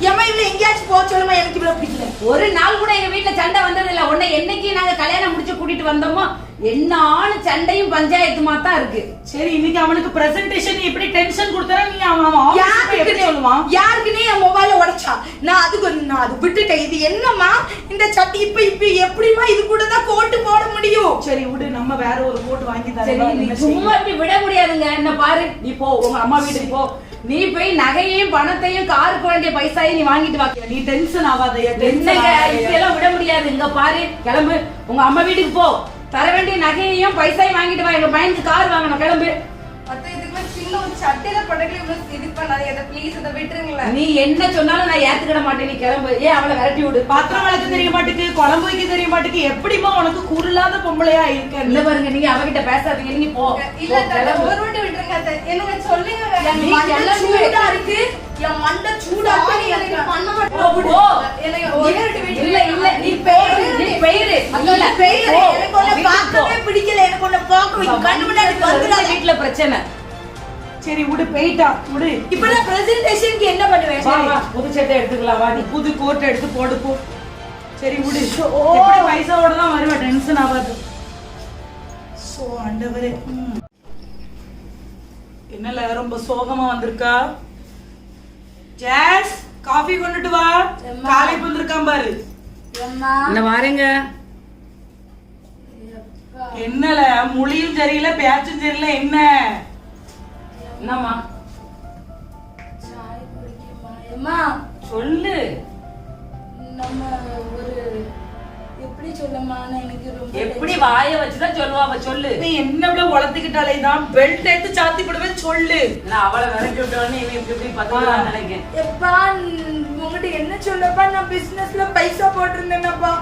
ஏமா இவ்வளவு எங்கேயாச்சும் போக சொல்லுமா எனக்கு இவ்வளவு பிடிக்கல. ஒரு நாள் கூட எங்க வீட்டுல சண்டை வந்தது இல்ல. உன்னை என்னைக்கு நாங்க கல்யாணம் முடிச்சு கூட்டிட்டு வந்தோமோ என்னாலும் சண்டையும் பஞ்சாயத்துமா தான் இருக்கு. சரி இன்னைக்கு அவனுக்கு பிரசன்டேஷன் எப்படி டென்ஷன் கொடுத்தா நீ அவன் எப்படி சொல்லுவான்? யாருக்குன்னே என் மொபைல உடைச்சா நான் அது விட்டுட்டேன். இது என்னம்மா இந்த சட்டி இப்ப எப்படிமா இது கூட தான் கோட்டு போட முடியும்? சரி விடு, நம்ம வேற ஒரு கோட் வாங்கி சரி நீ தரேன். சும்மா இப்படி விட முடியாதுங்க. என்ன பாரு, நீ போ உங்க அம்மா வீட்டுக்கு போ. நீ போய் நகையையும் பணத்தையும் காருக்கு வேண்டிய பைசாயும் நீ வாங்கிட்டு வா. நீ டென்ஷன் ஆகாதயா? என்னங்க இப்படியெல்லாம் விட முடியாது. இங்க பாரு, கிளம்பு உங்க அம்மா வீட்டுக்கு போ. தர வேண்டிய நகையையும் பைசாயும் வாங்கிட்டு வா. எங்க பையனுக்கு கார் வாங்கணும், கிளம்பு. அத்தை இதுக்கு சின்ன ஒரு சட்டையில படகுல இவ்வளவு இது பண்ணாதீங்க ப்ளீஸ், இதை விட்டுருங்களேன். நீ என்ன சொன்னாலும் நான் ஏத்துக்கிட மாட்டேன். நீ கிளம்பு. ஏன் அவளை விரட்டி விடு. பாத்திரம் வளர்க்க தெரிய மாட்டுக்கு, குழம்பு வைக்க தெரிய மாட்டுக்கு, எப்படிமா உனக்கு குருளாத பொம்பளையா இருக்க? இல்ல பாருங்க, நீங்க அவகிட்ட பேசாதீங்க. நீ போ. இல்ல அத்தை, ஒரு வாட்டி விட்டுருங்க அத்தை. என்ன சொல்லுங்க. என் மண்டை சூடா இருக்கு, என் மண்டை சூடா இருக்கு. நீ எனக்கு பண்ண போ, மாட்டேன். போ. எனக்கு ஒரே வாட்டி விட்டுருங்க. இல்ல இல்ல நீ பெயரு, நீ பெயரு. இல்ல பெயர் எனக்கு உன்னை பார்க்கவே பிடிக்கல. எனக்கு உன்னை பார்க்க கண்ணு முன்னாடி வந்துடாத. வீட்டுல பிரச்சனை. சரி விடு, போயிட்டா விடு. இப்ப நான் பிரசன்டேஷனுக்கு என்ன பண்ணுவேன்? வா, வா, புது சட்டை எடுத்துக்கலாம். வா நீ. புது கோட் எடுத்து போடு போ. சரி விடு, எப்படி பைசாவோட தான் வருவேன், டென்ஷன் ஆகாது. சோ ஆண்டவரே, என்னல ரொம்ப சோகமா வந்திருக்கா? ஜாஸ் காஃபி கொண்டுட்டு வா. காலைக்கு வந்திருக்கான் பாரு. என்ன வாரேங்க. என்னல மொழியும் சரியில்லை, பேச்சும் சரியில்லை, என்ன? என்னம்மா அம்மா சொல்லு. நம்ம ஒரு எப்படி சொல்லமா, எனக்கு ரொம்ப எப்படி வாய வச்சுதான் சொல்லுவா. அவ சொல்லு. நீ என்ன இவ்வளவு வளர்த்துக்கிட்டாலே தான் பெல்ட் எடுத்து சாத்தி போடுவேன், சொல்லு. நான் அவளை விரட்டி விட்டோன்னு இவன் இப்படி இப்படி பத்துக்கலாம் நினைக்கிறேன். எப்பா உங்ககிட்ட என்ன சொல்லப்பா, நான் பிசினஸ்ல பைசா போட்டிருந்தேனப்பா,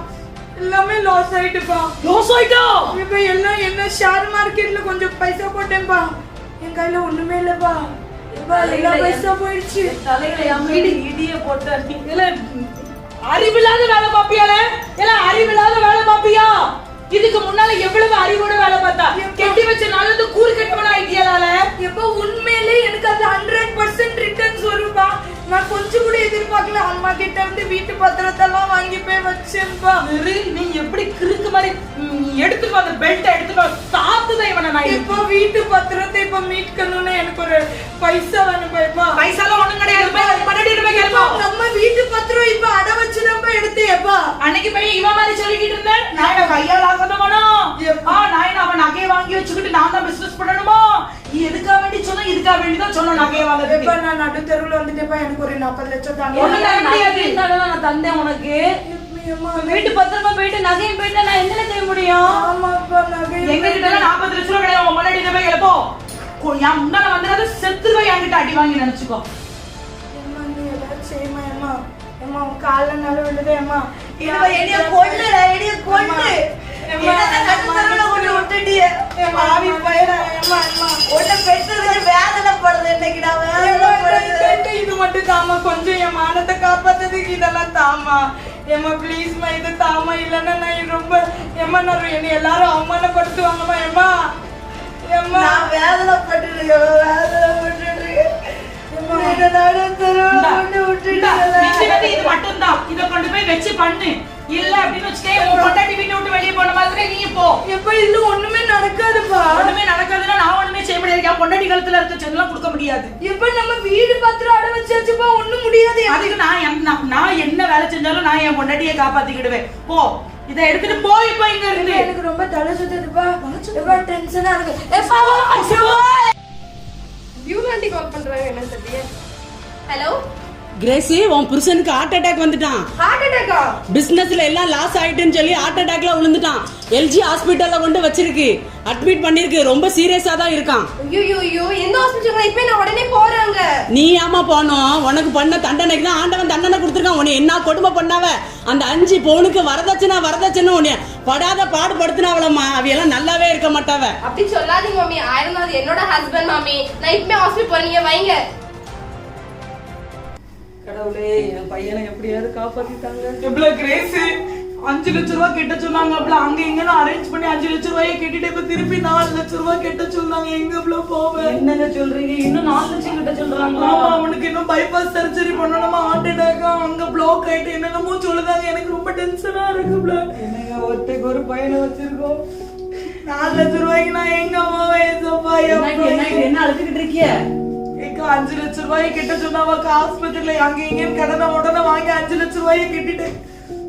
எல்லாமே லாஸ் ஆயிட்டுப்பா. லாஸ் ஆயிட்டா? இப்ப எல்லாம் என்ன ஷேர் மார்க்கெட்ல கொஞ்சம் பைசா போட்டேன்ப்பா, என் கையில ஒண்ணுமே இல்லப்பா. எப்பா எல்லா பைசா போயிடுச்சு. தலையில என் வீடு இடிய போட்டு இல்ல அறிவில்லாத வேலை பாப்பியால? இல்ல அறிவில்லாத வேலை பாப்பியா? இதுக்கு முன்னால எவ்வளவு அறிவோட வேலை பார்த்தா? கெட்டி வச்ச நல்லது கூறு கட்டவன ஐடியால. எப்ப உண்மையிலே எனக்கு அது 100% ரிட்டர்ன்ஸ் வரும்பா. நான் கொஞ்சம் கூட எதிர்பார்க்கல. அம்மா கிட்ட இருந்து வீட்டு பத்திரத்தை எல்லாம் வாங்கி போய் வச்சேன்பா. நீ எப்படி கிறுக்கு மாதிரி எடுத்துட்டு வந்த பெல்ட் எடுத்துட்டு வா. சாத்துதான் இவனை நான். இப்போ வீட்டு பத்திரத்தை இப்ப மீட்கணும்னு எனக்கு ஒரு பைசா வேணும்பா. பைசாலாம் ஒண்ணும் கிடையாது. பன்னெண்டு ரூபாய் கேட்பா. நம்ம வீட்டு பத்திரம் இப்ப அட வச்சுதான் எடுத்தேப்பா. அன்னைக்கு போய் இவன் மாதிரி சொல்லிக்கிட்டு இருந்தேன். நான் என்ன கையால் ஆகணுமானோ? நான் என்ன அவன் நகையை வாங்கி வச்சுக்கிட்டு நான் தான் பிசினஸ் பண்ணணுமா? நீ எதுக்காக வேண்டி சொன்ன? இதுக்காக வேண்டிதான் சொன்ன நகையை வாங்க. நான் நடு தெருவுல வந்துட்டேப்பா, எனக்கு ஒரு 40 லட்சம் தாங்க. நான் தந்தேன் உனக்கு. வீட்டு பத்திரமா போயிட்டு நகையும் போயிட்டு நான் என்ன செய்ய முடியும்? ஆமாப்பா, நகை எங்க கிட்ட 40 லட்சம் ரூபாய் கிடையாது. முன்னாடி இந்த போய் எழுப்போ. என் முன்னால வந்து செத்துருவா என்கிட்ட அடி வாங்கி நினைச்சுக்கோ. செய்யுமா ஏமா கால நல்ல விழுதே அம்மா. என்னைய கொல்லுற, என்னைய கொல்லு. இது மட்டும் தாமா, கொஞ்சம் என் மானத்தை காப்பாத்ததுக்கு இதெல்லாம் தாமா. ஏமா பிளீஸ்மா இது தாமா, இல்லன்னா நான் ரொம்ப ஏமா நான் என்ன எல்லாரும் அவமானப்படுத்துவாங்கம்மா. ஏமா ஏமா இது மட்டும்தான். இத கொண்டு போய் வச்சு பண்ணு. இல்ல அப்படின்னு வச்சுட்டே பொண்டாட்டி வீட்டை விட்டு வெளியே போன மாதிரி நீ போ. எப்ப இன்னும் ஒண்ணுமே நடக்காதுப்பா. ஒண்ணுமே நடக்காதுன்னா நான் ஒண்ணுமே செய்ய முடியாது. பொண்டாட்டி கழுத்துல இருக்க செல்லாம் கொடுக்க முடியாது. எப்ப நம்ம வீடு பத்திரம் அட வச்சாச்சுப்பா, ஒண்ணும் முடியாது. அதுக்கு நான் என்ன வேலை செஞ்சாலும் நான் என் பொண்டாட்டியை காப்பாத்திக்கிடுவேன். போ, இதை எடுத்துட்டு போ. இப்ப இங்க இருந்து எனக்கு ரொம்ப தலை சுத்துதுப்பா, ரொம்ப டென்ஷனா இருக்கு. பியூலாண்டி கால் பண்றாங்க, என்ன தெரியல. ஹலோ கிரேசி, உன் புருஷனுக்கு ஹார்ட் அட்டாக் வந்துட்டான். ஹார்ட் அட்டாக்கா? பிசினஸ்ல எல்லாம் லாஸ் ஆயிட்டுன்னு சொல்லி ஹார்ட் அட்டாக்ல விழுந்துட்டான். எல்ஜி ஹாஸ்பிட்டல்ல கொண்டு வச்சிருக்கு, அட்மிட் பண்ணிருக்கு. ரொம்ப சீரியஸா தான் இருக்கான். ஐயோ எந்த ஹாஸ்பிட்டல்? இப்போ நான் உடனே போறாங்க. நீ ஏமா போனோம்? உனக்கு பண்ண தண்டனைக்கு தான் ஆண்டவன் தண்டனை கொடுத்துருக்கான். உன்னை என்ன கொடுமை பண்ணாவ? அந்த 5 பவுனுக்கு வரதட்சணை உன்னை படாத பாடுபடுத்தினாவளம்மா. அவையெல்லாம் நல்லாவே இருக்க மாட்டாவ. அப்படி சொல்லாதீங்க மாமி. 1000 என்னோட ஹஸ்பண்ட் மாமி. நான் இப்பவே ஹாஸ்பிட்டல் போறீங்க, வைங்க. கடவுளே, என் பையனை எப்படியாவது காப்பாத்திட்டாங்க. எவ்வளவு கிரேஸ் 5 லட்சம் ரூபாய் கெட்ட சொன்னாங்க. அப்பல அங்க எங்கன்னு அரேஞ்ச் பண்ணி 5 லட்சம் ரூபாயை கட்டிட்டு இப்ப திருப்பி 4 லட்சம் ரூபாய் கெட்ட சொன்னாங்க. எங்க அவ்வளவு போவேன்? என்னங்க சொல்றீங்க? இன்னும் 4 லட்சம் கிட்ட சொல்றாங்களா? ஆமா, அவனுக்கு இன்னும் பைபாஸ் சர்ஜரி பண்ணணுமா, ஹார்ட் அட்டாக்கா, அங்க பிளாக் ஆயிட்டு என்னென்னமோ சொல்லுதாங்க. எனக்கு ரொம்ப டென்ஷனா இருக்குல்ல. என்னங்க ஒத்தைக்கு ஒரு பையனை வச்சிருக்கோம். 4 லட்சம் ரூபாய்க்கு நான் எங்க போவேன்? என்ன அழுத்துக்கிட்டு இருக்கிய? 5 லட்சம் ரூபாயை கெட்ட சொன்னாவாக்கா ஆஸ்பத்திரியில அங்க எங்கன்னு கடனை உடனே வாங்கி 5 லட்சம் ரூபாயை கட்டிட்டு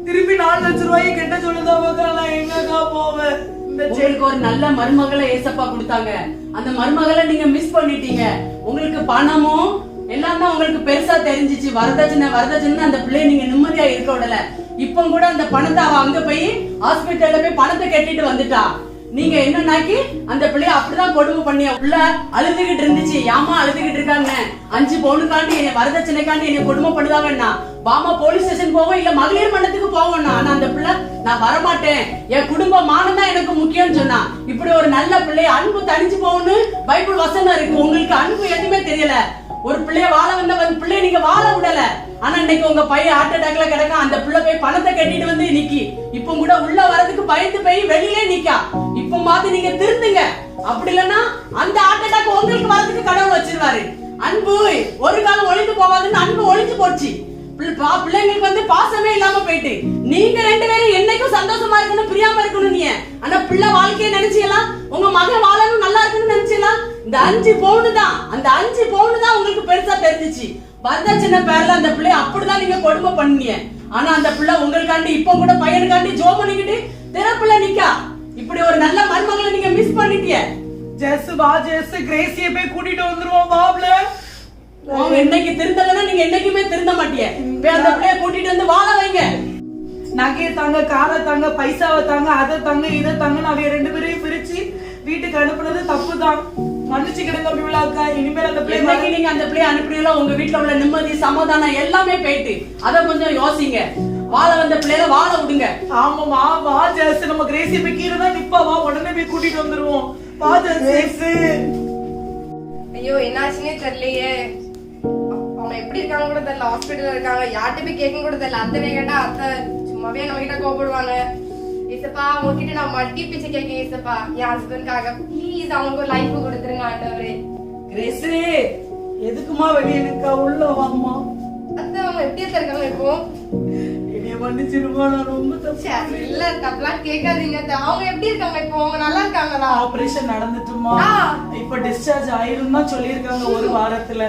திருப்பி 4 லட்சம் ரூபாயை கெட்ட சொல்லுதாவாக்கா நான் எங்கக்கா போவேன்? உங்களுக்கு ஒரு நல்ல மருமகளை ஏசப்பா கொடுத்தாங்க. அந்த மருமகளை நீங்க மிஸ் பண்ணிட்டீங்க. உங்களுக்கு பணமும் எல்லாம் தான் உங்களுக்கு பெருசா தெரிஞ்சிச்சு. வரதட்சணை அந்த பிள்ளைய நீங்க நிம்மதியா இருக்க விடல. இப்ப கூட அந்த பணத்தை அவ அங்க போய் ஹாஸ்பிட்டல்ல போய் பணத்தை கட்டிட்டு வந்துட்டா. நீங்க என்னன்னாக்கி அந்த பிள்ளைய அப்படிதான் கொடுமை பண்ணிய. உள்ள அழுதுகிட்டு இருந்துச்சு. ஏமா அழுதுகிட்டு இருக்காங்க? 5 பவுனுக்காண்டி என்ன வரதட்சணைக்காண்டி என்ன கொடுமை பண்ணுதாங்கன்னா பாமா போலீஸ் ஸ்டேஷன் போவோம், இல்ல மகளிர் மன்றத்துக்கு போவோம்னா. ஆனா அந்த பிள்ளை நான் வரமாட்டேன், என் குடும்ப மானம் தான் எனக்கு முக்கியம்னு சொன்னா. இப்படி ஒரு நல்ல பிள்ளைய அன்பு தனிச்சு போகணும்னு பைபிள் வசனம் இருக்கு. உங்களுக்கு அன்பு எதுவுமே தெரியல. ஒரு பிள்ளைய வாழ வந்த பிள்ளைய நீங்க வாழ விடல. ஆனா இன்னைக்கு உங்க பையன் ஹார்ட் அட்டாக்ல கிடக்க. அந்த பிள்ளை போய் பணத்தை கட்டிட்டு வந்து நிக்கி. இப்ப கூட உள்ள வரதுக்கு பயந்து போய் வெளியிலே நிக்கா. இப்ப மாதிரி நீங்க திருந்துங்க. அப்படி இல்லன்னா அந்த ஹார்ட் அட்டாக் உங்களுக்கு வரதுக்கு கடவுள் வச்சிருவாரு. அன்பு ஒரு காலம் ஒழிந்து போவாதுன்னு அன்பு ஒழிஞ்சு போச்சு. பிள்ளைங்களுக்கு வந்து பாசமே இல்லாம போயிட்டு நீங்க 2 பேரும் என்னைக்கும் சந்தோஷமா இருக்கணும், பிரியாம இருக்கணும். நீ ஆனா பிள்ளை வாழ்க்கையை நினைச்சீங்களா? உங்க மகன் வாழணும், நல்லா இருக்கணும்னு நினைச்சீங்களா? இந்த 5 பவுன் தான், அந்த 5 பவுன் தான் உங்களுக்கு பெருசா தெரிஞ்சிச்சு. வரதட்சணை பேர்ல அந்த பிள்ளை அப்படிதான் நீங்க கொடுமை பண்ணீங்க. ஆனா அந்த பிள்ளை உங்களுக்காண்டி இப்ப கூட பையனுக்காண்டி ஜோ பண்ணிக்கிட்டு திறப்புல நிக்கா. இப்படி ஒரு நல்ல மருமகளை நீங்க மிஸ் பண்ணிட்டீங்க. ஜெஸ் வா, ஜெஸ் கிரேசியை போய் கூட்டிட்டு வந்துருவோம் பாப்ல. என்னைக்கு திருந்தலன்னா நீங்க என்னைக்குமே திருந்த மாட்டீங்க. போய் அந்த பிள்ளைய கூட்டிட்டு வந்து வாழ வைங்க. நகையை தாங்க, காரை தாங்க, பைசாவை தாங்க, அதை தாங்க, இதை தாங்க, நான் 2 பேரையும் பிரிச்சு வீட்டுக்கு அனுப்புனது தப்பு தான். மன்னிச்சுக்கிடுங்க விமலாக்கா. இனிமேல் அந்த பிள்ளை நீங்க அந்த பிள்ளைய அனுப்புறீங்களா? உங்க வீட்டுல உள்ள நிம்மதி சமாதானம் எல்லாமே போயிட்டு அத கொஞ்சம் யோசிங்க. வாழ வந்த பிள்ளைய வாழ விடுங்க. ஆமாமா, வா ஜெஸ். நம்ம கிரேசி போய் கீழே தான் நிப்பா. வா, உடனே போய் கூட்டிட்டு வந்துருவோம். வா ஜெஸ். ஐயோ என்னாச்சுன்னே தெரியலையே. அவங்க எப்படி இருக்காங்க கூட தெரியல. ஹாஸ்பிட்டல்ல இருக்காங்க. யார்கிட்ட போய் கேட்க கூட தெரியல. அத்தை கேட்டா அத்தை சும்மாவே நம்ம கிட்ட கோபப்படுவாங்க. ஏசப்பா உங்ககிட்ட நான் மட்டி பிச்சை கேட்க ஏசப்பா, என் ஹஸ்பண்ட்காக ப்ளீஸ் அவங்களுக்கு ஒரு லைஃப் கொடுத்துருங்க ஆண்டவரே. கிரேசி எதுக்குமா வெளியே நிக்கா? உள்ள வாமா. அத்தை அவங்க எப்படி இருக்காங்க இப்போ? என்னைய மன்னிச்சிருமா, நான் ரொம்ப தப்பு. இல்ல தப்பெல்லாம் கேட்காதீங்க. அவங்க எப்படி இருக்காங்க இப்போ? அவங்க நல்லா இருக்காங்களா? ஆபரேஷன் நடந்துட்டுமா, இப்ப டிஸ்சார்ஜ் ஆயிரும் தான் சொல்லிருக்காங்க 1 வாரத்துல.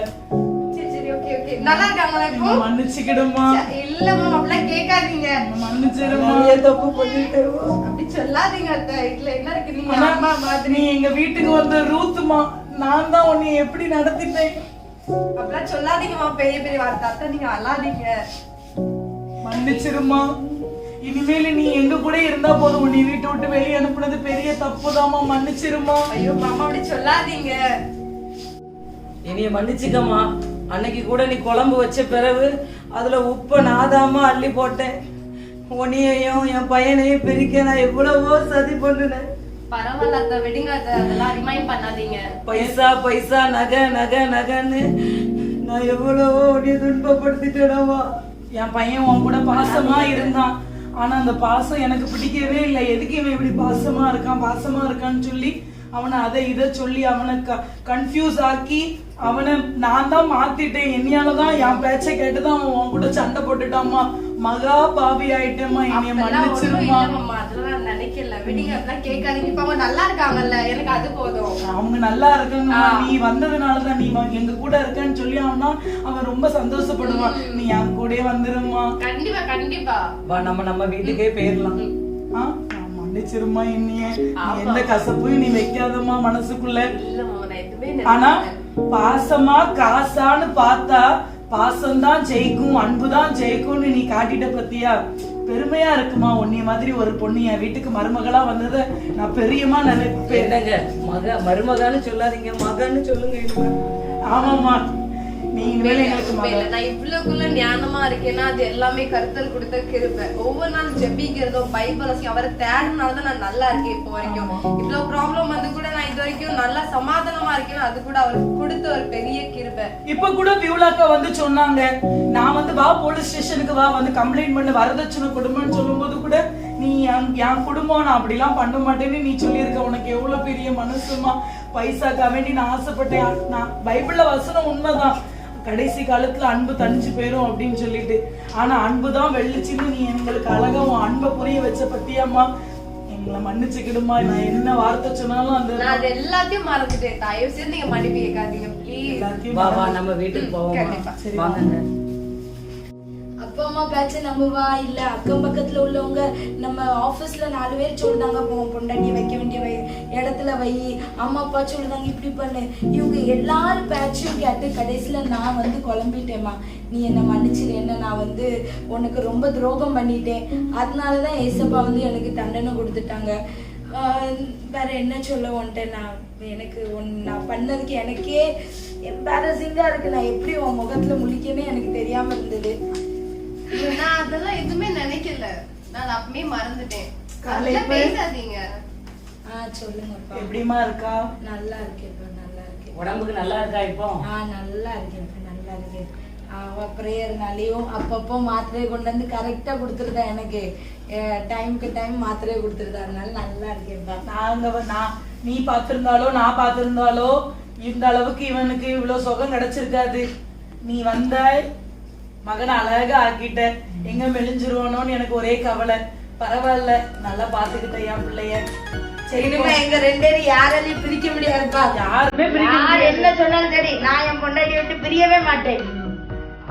சரி ஓகே ஓகே. நல்லா இருக்காங்களா இப்போ? மன்னிச்சுக்கிடுமா. இல்ல மேம் அப்படிலாம் கேட்காதீங்க. மன்னிச்சிருமா. தப்பு பண்ணிட்டேவா? அப்படி சொல்லாதீங்க அத்தை. இதுல என்ன இருக்கு? நீங்க அம்மா மாதிரி. நீ எங்க வீட்டுக்கு வந்த ரூத்துமா, நான் தான் உன்னை எப்படி நடத்திட்டேன். அப்படிலாம் சொல்லாதீங்கம்மா. பெரிய பெரிய வார்த்தை. அத்தை நீங்க அழாதீங்க. மன்னிச்சிருமா. இனிமேல நீ எங்க கூட இருந்தா போதும். உன்னை வீட்டை விட்டு வெளியே அனுப்புனது பெரிய தப்புதாமா. மன்னிச்சிருமா. ஐயோ மாமா அப்படி சொல்லாதீங்க. என்னைய மன்னிச்சுக்கம்மா. அன்னைக்கு கூட நீ குழம்பு வச்ச பிறகு அதுல உப்பை நாதாம அள்ளி போட்டேன். உன்னையையும் என் பையனையும் பிரிக்க நான் எவ்வளவோ சதி பண்ணுனேன். பரவாயில்ல அத்தை, விடுங்க அத்தை. அதெல்லாம் ரிமைண்ட் பண்ணாதீங்க. பைசா பைசா, நகை நகை நகைன்னு நான் எவ்வளவோ உன்னைய துன்பப்படுத்திட்டேனவா. என் பையன் உன் கூட பாசமா இருந்தான். ஆனா அந்த பாசம் எனக்கு பிடிக்கவே இல்லை. எதுக்கு இவன் இப்படி பாசமா இருக்கான்னு சொல்லி அவனை அதை இதை சொல்லி அவனை கன்ஃபியூஸ் ஆக்கி அவனை நான் தான் மாத்திட்டேன். என்னையாலதான் என் பேச்சை கேட்டுதான் அவன் உன் கூட சண்டை போட்டுட்டாமா. மகா பாவி ஆயிட்டேம்மா. என்னைய மன்னிச்சிருமா. அதெல்லாம் நினைக்கல. விடுங்க. அதெல்லாம் கேட்காதீங்க. இப்ப அவங்க நல்லா இருக்காங்கல்ல, எனக்கு அது போதும். அவங்க நல்லா இருக்காங்க. நீ வந்ததுனாலதான் நீ எங்க கூட இருக்கன்னு சொல்லி அவன் ரொம்ப சந்தோஷப்படுவான். நீ என் கூட வந்துருமா. கண்டிப்பா கண்டிப்பா. வா, நம்ம வீட்டுக்கே போயிடலாம். மன்னிச்சிருமா. என்னைய எந்த கசப்பையும் நீ வைக்காதம்மா மனசுக்குள்ள. இல்ல மாமா, நான் எதுவுமே ஆனா பாசமா காசான்னு பார்த்தா பாசம்தான் ஜெயிக்கும், அன்புதான் ஜெயிக்கும்னு நீ காட்டிட்ட பத்தியா. பெருமையா இருக்குமா. உன்னைய மாதிரி ஒரு பொண்ணு என் வீட்டுக்கு மருமகளா வந்ததை நான் பெரியமா நினைப்பேன். என்னங்க மருமகான்னு சொல்லாதீங்க, மகன்னு சொல்லுங்க. ஆமாமா, நீ இனிமேல் எங்களுக்கு இல்ல, மகள். நான் இவ்வளவுக்குள்ள ஞானமா இருக்கேன்னா அது எல்லாமே கருத்தல் கொடுத்த கிருபை. ஒவ்வொரு நாள் ஜெபிக்கிறதும் பைபிள் வாசிக்கும் அவரை தேடினால்தான் நான் நல்லா இருக்கேன். இப்போ வரைக்கும் இவ்வளவு ப்ராப்ளம் வந்து கூட நான் இது வரைக்கும் நல்லா சமாதானமா இருக்கேன். அது கூட அவர் கொடுத்த ஒரு பெரிய கிருபை. இப்ப கூட வியூலாக்கா வந்து சொன்னாங்க, நான் வந்து வா போலீஸ் ஸ்டேஷனுக்கு வா, வந்து கம்ப்ளைண்ட் பண்ண வரதட்சணை குடும்பம்னு சொல்லும்போது கூட நீ என் குடும்பம் நான் அப்படிலாம் பண்ண மாட்டேன்னு நீ சொல்லியிருக்க. உனக்கு எவ்வளவு பெரிய மனசுமா, பைசாக்கா வேண்டி நான் ஆசைப்பட்டேன். நான் பைபிள்ல வசனம் உண்மைதான், கடைசி காலத்துல அன்பு தனிஞ்சு போயிரும் அப்படின்னு சொல்லிட்டு. ஆனா அன்புதான் வெள்ளிச்சின்னு நீ எங்களுக்கு அழகா உன் அன்பை புரிய வச்ச பத்தியம்மா. எங்களை மன்னிச்சுக்கிடுமா, நான் என்ன வார்த்தை சொன்னாலும் அந்த நான் அது எல்லாத்தையும் மறந்துட்டேன். தயவு செய்து நீங்க மன்னிப்பு கேட்காதீங்க ப்ளீஸ். எல்லாத்தையும் வா வா நம்ம வீட்டுக்கு போவோம். கண்டிப்பா. சரி, வாங்க. அப்பா அம்மா பேச்ச நம்புவா இல்ல அக்கம் பக்கத்துல உள்ளவங்க நம்ம ஆபீஸ்ல 4 பேர் சொல்லுதாங்க பொண்டாட்டி வைக்க வேண்டிய இடத்துல வை, அம்மா அப்பா சொல்லுதாங்க இப்படி பண்ணு, இவங்க எல்லாரும் பேச்சும் கேட்டு கடைசியில நான் வந்து குழம்பிட்டேம்மா. நீ என்ன மன்னிச்சிரு, என்ன நான் வந்து உனக்கு ரொம்ப துரோகம் பண்ணிட்டேன், அதனாலதான் ஏசப்பா வந்து எனக்கு தண்டனை கொடுத்துட்டாங்க. வேற என்ன சொல்ல வந்துட்டேன் நான், எனக்கு நான் பண்ணதுக்கு எனக்கே எம்பாரசிங்கா இருக்கு. நான் எப்படி உன் முகத்துல முழிக்கனே எனக்கு தெரியாம இருந்தது. நான் அதெல்லாம் எதுவுமே நினைக்கல. நான் அப்பவே மறந்துட்டேன். காலையில பேசாதீங்க. சொல்லுங்கப்பா. எப்படிமா இருக்கா? நல்லா இருக்கேன்ப்பா, நல்லா இருக்கேன். உடம்புக்கு நல்லா இருக்கா இப்போ? நல்லா இருக்கேன்ப்பா, நல்லா இருக்கேன். அவ ப்ரேயர்னாலையும் அப்பப்போ மாத்திரையை கொண்டு வந்து கரெக்டா கொடுத்துருதா, எனக்கு டைமுக்கு டைம் மாத்திரையை கொடுத்துருதா, அதனால நல்லா இருக்கேன்ப்பா. நான் நீ பார்த்திருந்தாலோ நான் பார்த்திருந்தாலோ இந்த அளவுக்கு இவனுக்கு இவ்வளவு சுகம் கிடைச்சிருக்காது. நீ வந்த மகனை அழகா ஆக்கிட்ட, எங்க மெலிஞ்சிருவானோன்னு எனக்கு ஒரே கவலை. பரவாயில்ல, நல்லா பாத்துக்கிட்ட என் பிள்ளைய. சரி, இனிமே எங்க 2 பேரும் யாராலையும் பிரிக்க முடியாதுப்பா. யாருமே யார் என்ன சொன்னாலும் சரி, நான் என் பொண்டாட்டியை விட்டு பிரியவே மாட்டேன்.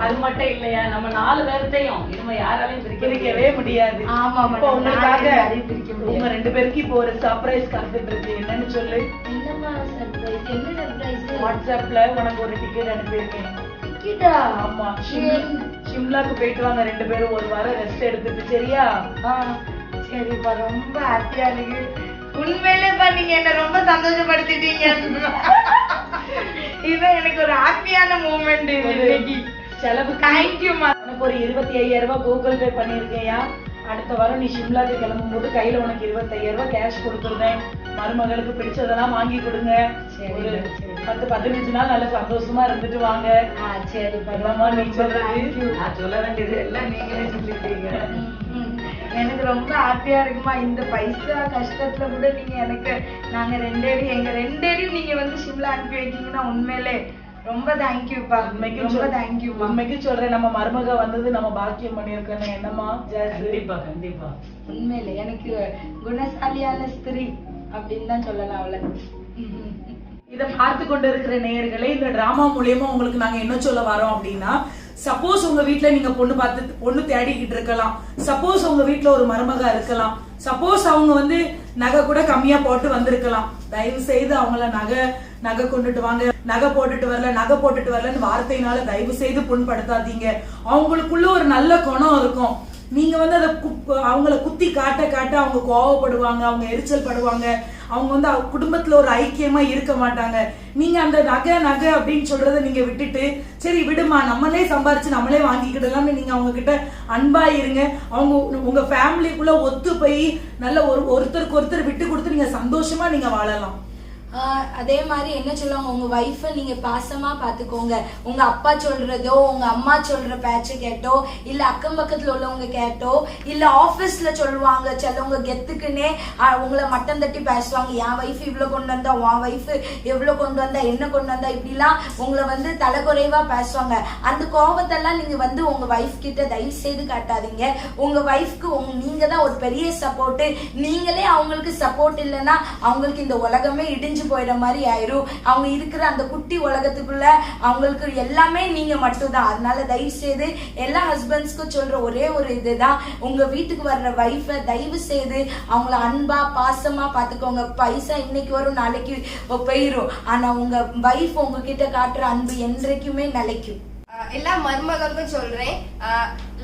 அது மட்டும் இல்லையா, நம்ம 4 பேர்த்தையும் இனிமே யாராலையும் பிரிக்கவே முடியாது. ஆமா, இப்போ உங்களுக்காக பிரிக்க முடியாது. உங்க 2 பேருக்கு இப்போ ஒரு சர்ப்ரைஸ் காத்துட்டு இருக்கு. என்னன்னு சொல்லு. என்னம்மா சர்ப்ரைஸ்? என்ன சர்ப்ரைஸ்? வாட்ஸ்அப்ல உனக்கு ஒரு டிக்கெட் அனுப்பியிருக்கேன். டிக்கெட்டா? ஆமா, ஷிம்லாக்கு போயிட்டு வாங்க 2 பேரும், ஒரு வாரம் ரெஸ்ட் எடுத்துட்டு. சரியா? சரிப்பா, ரொம்ப ஹாப்பியா இருக்கு. உண்மையிலேப்பா நீங்க என்ன ரொம்ப சந்தோஷப்படுத்திட்டீங்க. இது எனக்கு ஒரு ஹாப்பியான மூமெண்ட் இன்னைக்கு. செலவு தேங்க்யூமா. உனக்கு ஒரு 25,000 ரூபாய் கூகுள் பே பண்ணிருக்கேயா. அடுத்த வாரம் நீ ஷிம்லாக்கு கிளம்பும் போது கையில உனக்கு 25,000 ரூபாய் கேஷ் கொடுத்துருந்தேன். மருமகளுக்கு பிடிச்சதெல்லாம் வாங்கி கொடுங்க. ஒரு 10-15 நாள் நல்ல சந்தோஷமா இருந்துட்டு வாங்க. சரிப்பா, நீ சொல்றது நான் சொல்ல வேண்டியது எல்லாம் நீங்களே சொல்லிட்டீங்க. எனக்கு ரொம்ப ஹாப்பியா இருக்குமா. இந்த பைசா கஷ்டத்துல கூட நீங்க எனக்கு, நாங்க 2 பேரும் எங்க 2 பேரையும் நீங்க வந்து ஷிம்லா அனுப்பி வைக்கீங்கன்னா உண்மையிலே ரொம்ப தேங்க்யூப்பா. ரொம்ப தேங்க்யூமா. உண்மைக்கு சொல்றேன், நம்ம மருமக வந்தது நம்ம பாக்கியம் பண்ணிருக்கோம். என்னமா? கண்டிப்பா கண்டிப்பா. உண்மையில எனக்கு குணசாலியான ஸ்திரீ அப்படின்னு தான் சொல்லலாம் அவளை. இதை பார்த்து கொண்டு இருக்கிற நேயர்களே, இந்த டிராமா மூலியமா உங்களுக்கு நாங்க என்ன சொல்ல வரோம் அப்படின்னா, சப்போஸ் உங்க வீட்டுல நீங்க பொண்ணு தேடிக்கிட்டு இருக்கலாம், சப்போஸ் உங்க வீட்டுல ஒரு மருமகா இருக்கலாம், சப்போஸ் அவங்க வந்து நகை கூட கம்மியா போட்டு வந்திருக்கலாம். தயவு செய்து அவங்கள நகை கொண்டுட்டு வாங்க, நகை போட்டுட்டு வரலன்னு வார்த்தையினால தயவு செய்து புண்படுத்தாதீங்க. அவங்களுக்குள்ள ஒரு நல்ல குணம் இருக்கும். நீங்க வந்து அதை அவங்கள குத்தி காட்ட அவங்க கோவப்படுவாங்க, அவங்க எரிச்சல் படுவாங்க, அவங்க வந்து குடும்பத்துல ஒரு ஐக்கியமா இருக்க மாட்டாங்க. நீங்க அந்த நகை அப்படின்னு சொல்றத நீங்க விட்டுட்டு, சரி விடுமா நம்மளே சம்பாரிச்சு நம்மளே வாங்கிக்கிடலாம்னு நீங்க அவங்க கிட்ட அன்பா இருங்க. அவங்க உங்க ஃபேமிலிக்குள்ள ஒத்து போய் நல்ல ஒருத்தருக்கு ஒருத்தர் விட்டு கொடுத்து நீங்க சந்தோஷமா நீங்க வாழலாம். அதே மாதிரி என்ன சொல்லுவாங்க, உங்க வைஃபை நீங்க பாசமா பாத்துக்கோங்க. உங்க அப்பா சொல்றதோ உங்க அம்மா சொல்ற பேச்ச கேட்டோ இல்ல அக்கம் பக்கத்துல உள்ளவங்க கேட்டோ இல்ல ஆபீஸ்ல சொல்லுவாங்க சிலவங்க கெத்துக்குன்னே உங்களை மட்டம் தட்டி பேசுவாங்க. என் வைஃப் இவ்வளவு கொண்டு வந்தா, உன் வைஃப் எவ்வளவு கொண்டு வந்தா, என்ன கொண்டு வந்தா, இப்படிலாம் உங்களை வந்து தலைக்குறைவா பேசுவாங்க. அந்த கோபத்தெல்லாம் நீங்க வந்து உங்க வைஃப் கிட்ட தயவு செய்து காட்டாதீங்க. உங்க வைஃப்க்கு நீங்க தான் ஒரு பெரிய சப்போர்ட். நீங்களே அவங்களுக்கு சப்போர்ட் இல்லைன்னா அவங்களுக்கு இந்த உலகமே இடிஞ்சு போயிட மாதிரி ஆயிரும். அவங்க இருக்கிற அந்த குட்டி உலகத்துக்குள்ள அவங்களுக்கு எல்லாமே நீங்க மட்டும் தான். அதனால தயவு செய்து எல்லா ஹஸ்பண்ட்ஸ்க்கும் சொல்ற ஒரே ஒரு இதுதான், உங்க வீட்டுக்கு வர்ற வைஃபை தயவு செய்து அவங்கள அன்பா பாசமா பாத்துக்கோங்க. பைசா இன்னைக்கு வரும் நாளைக்கு போயிரும், ஆனா உங்க வைஃப் உங்ககிட்ட காட்டுற அன்பு என்றைக்குமே நிலைக்கும். எல்லா மருமகளுக்கும் சொல்றேன்,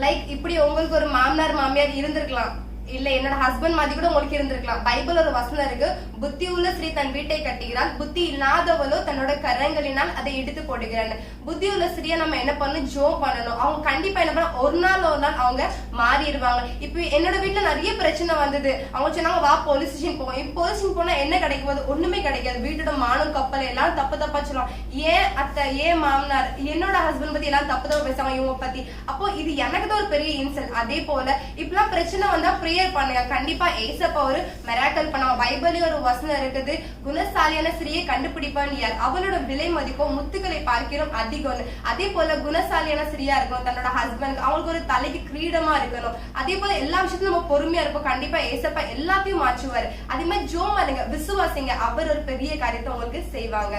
லைக் இப்படி உங்களுக்கு ஒரு மாமனார் மாமியார் இருந்திருக்கலாம், இல்ல என்னோட ஹஸ்பண்ட் மாதிரி கூட உங்களுக்கு இருந்திருக்கலாம். பைபிள் ஒரு வசனம் இருக்கு, புத்தி உள்ள ஸ்திரீ தன் வீட்டை கட்டுகிறாள், புத்தி இல்லாதவளோ தன்னோட கரங்களினால் அதை எடுத்து போடுகிறாள். புத்தி உள்ள ஸ்திரீயை நம்ம என்ன பண்ணணும், ஜோம் பண்ணணும். அவங்க கண்டிப்பா என்ன பண்ண ஒரு நாள் அவங்க மாறிடுவாங்க. இப்ப என்னோட வீட்டுல நிறைய பிரச்சனை வந்தது. அவங்க சொன்னாங்க வா போலீஸ் ஸ்டேஷன் போவோம். இப்ப போலீஸ் ஸ்டேஷன் போனா என்ன கிடைக்கும் போது ஒண்ணுமே கிடைக்காது. வீட்டோட மானம் கப்பல் எல்லாம் தப்பு தப்பா சொல்லுவாங்க. ஏன் அத்தை, ஏன் மாமனார், என்னோட ஹஸ்பண்ட் பத்தி எல்லாம் தப்பு தப்பா பேசுவாங்க இவங்க பத்தி. அப்போ இது எனக்கு தான் ஒரு பெரிய இன்சல்ட். அதே போல இப்பெல்லாம் பிரச்சனை வந்தா பண்ணுங்க, கண்டிப்பா ஏசப்பா ஒரு மிராக்கிள் பண்ணுவாங்க. பைபிள்ல ஒரு வசனம் இருக்குது, குணசாலியான ஸ்திரீயை கண்டுபிடிப்பான் யார், அவளோட விலை மதிப்போ முத்துக்களை பார்க்கிறோம் அதிகம். அதே போல குணசாலியான ஸ்திரீயா இருக்கணும், தன்னோட ஹஸ்பண்ட் அவங்களுக்கு ஒரு தலைக்கு கிரீடமா இருக்கணும். அதே போல எல்லா விஷயத்திலும் நம்ம பொறுமையா இருப்போம், கண்டிப்பா ஏசப்பா எல்லாத்தையும் மாற்றுவாரு. அதே மாதிரி ஜோம் பண்ணுங்க, விசுவாசிங்க, அவர் ஒரு பெரிய காரியத்தை உங்களுக்கு செய்வாங்க.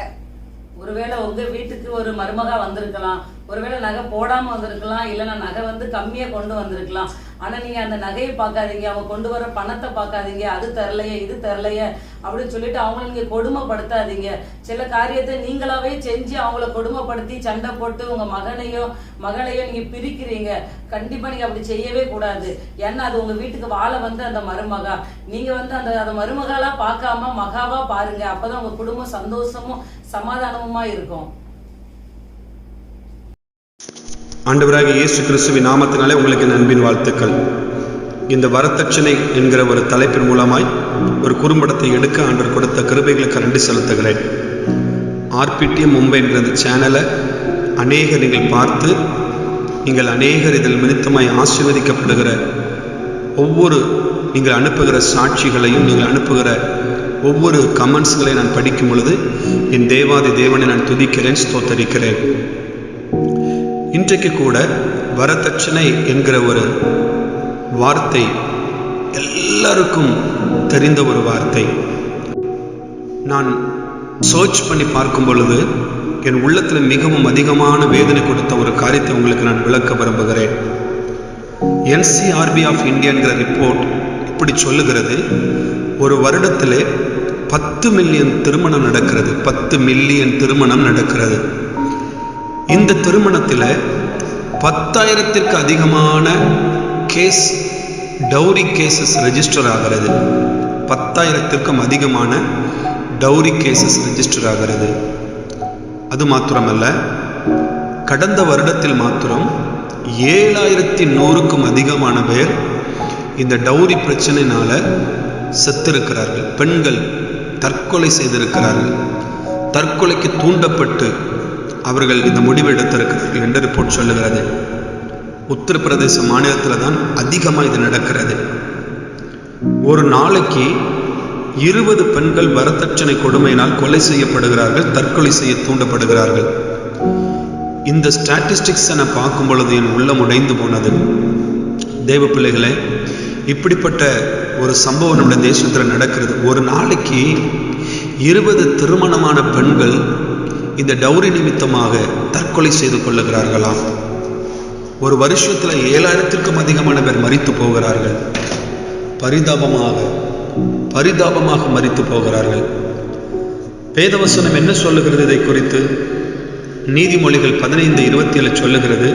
ஒருவேளை உங்க வீட்டுக்கு ஒரு மருமகா வந்திருக்கலாம், ஒருவேளை நகை போடாம வந்திருக்கலாம், இல்லைன்னா நகை கம்மியா கொண்டு வந்திருக்கலாம். ஆனா நீங்க அந்த நகையை பார்க்காதீங்க, அவங்க கொண்டு வர பணத்தை பார்க்காதீங்க, அது தரலையே இது தரலையே அப்படின்னு சொல்லிட்டு அவங்கள நீங்க கொடுமைப்படுத்தாதீங்க. சில காரியத்தை நீங்களாவே செஞ்சு அவங்கள கொடுமைப்படுத்தி சண்டை போட்டு உங்க மகனையோ மகளையோ நீங்க பிரிக்கிறீங்க. கண்டிப்பா நீங்க அப்படி செய்யவே கூடாது. ஏன்னா அது உங்க வீட்டுக்கு வாழ அந்த மருமகா, நீங்க அந்த மருமகளா பார்க்காம மகாவா பாருங்க. அப்பதான் உங்க குடும்பம் சந்தோஷமும் சமாதானமுமா இருக்கும். ஆண்டவராகிய இயேசு கிறிஸ்துவின் நாமத்தினாலே உங்களுக்கு அன்பின் வாழ்த்துக்கள். இந்த வரதட்சணை என்கிற ஒரு தலைப்பின் மூலமாய் ஒரு குறும்படத்தை எடுக்க ஆண்டவர் கொடுத்த கிருபைகளுக்கு நன்றி செலுத்துகிறேன். RPTM மும்பை என்கிற இந்த சேனலை நீங்கள் பார்த்து நீங்கள் அநேகர் இதில் நிமித்தமாய் ஆசீர்வதிக்கப்படுகிற ஒவ்வொரு நீங்கள் அனுப்புகிற சாட்சிகளையும் நீங்கள் அனுப்புகிற ஒவ்வொரு கமெண்ட்ஸ்களை நான் படிக்கும் பொழுது என் தேவாதி தேவனை நான் துதிக்கிறேன், ஸ்தோத்தரிக்கிறேன். இன்றைக்கு கூட வரதட்சணை என்கிற ஒரு வார்த்தை எல்லாருக்கும் தெரிந்த ஒரு வார்த்தை. நான் சர்ச் பண்ணி பார்க்கும் பொழுது என் உள்ளத்தில் மிகவும் அதிகமான வேதனை கொடுத்த ஒரு காரியத்தை உங்களுக்கு நான் விளக்க விரும்புகிறேன். NCRB ஆஃப் இந்தியா என்கிற ரிப்போர்ட் இப்படி சொல்லுகிறது, ஒரு வருடத்திலே 10 மில்லியன் திருமணம் நடக்கிறது. 10 மில்லியன் திருமணம் நடக்கிறது. இந்த திருமணத்தில் 10,000த்திற்கு அதிகமான கேஸ் டவுரி கேசஸ் ரெஜிஸ்டர் ஆகிறது. 10,000த்திற்கும் அதிகமான டவுரி கேசஸ் ரெஜிஸ்டர் ஆகிறது. அது மாத்திரமல்ல, கடந்த வருடத்தில் மாத்திரம் 7,100க்கும் அதிகமான பேர் இந்த டவுரி பிரச்சனையினால செத்திருக்கிறார்கள். பெண்கள் தற்கொலை செய்திருக்கிறார்கள். தற்கொலைக்கு தூண்டப்பட்டு அவர்கள் இந்த முடிவு எடுத்திருக்கிறார்கள் என்று ரிப்போர்ட் சொல்லுகிறது. உத்தரப்பிரதேச மாநிலத்தில் தான் அதிகமாக இது நடக்கிறது. ஒரு நாளைக்கு 20 பெண்கள் வரதட்சணை கொடுமையினால் கொலை செய்யப்படுகிறார்கள், தற்கொலை செய்ய தூண்டப்படுகிறார்கள். இந்த ஸ்டாட்டிஸ்டிக்ஸை நான் பார்க்கும் பொழுது என் உள்ளம் உடைந்து போனது. தேவ பிள்ளைகளே, இப்படிப்பட்ட ஒரு சம்பவம் நம்முடைய தேசத்தில் நடக்கிறது. ஒரு நாளைக்கு 20 திருமணமான பெண்கள் இந்த டவுரி நிமித்தமாக தற்கொலை செய்து கொள்ளுகிறார்களாம். ஒரு வருஷத்தில் 7,000த்திற்கும் அதிகமான பேர் மரித்து போகிறார்கள். பரிதாபமாக மரித்து போகிறார்கள். வேதவசனம் என்ன சொல்லுகிறது இதை குறித்து? நீதிமொழிகள் 15:27 சொல்லுகிறது,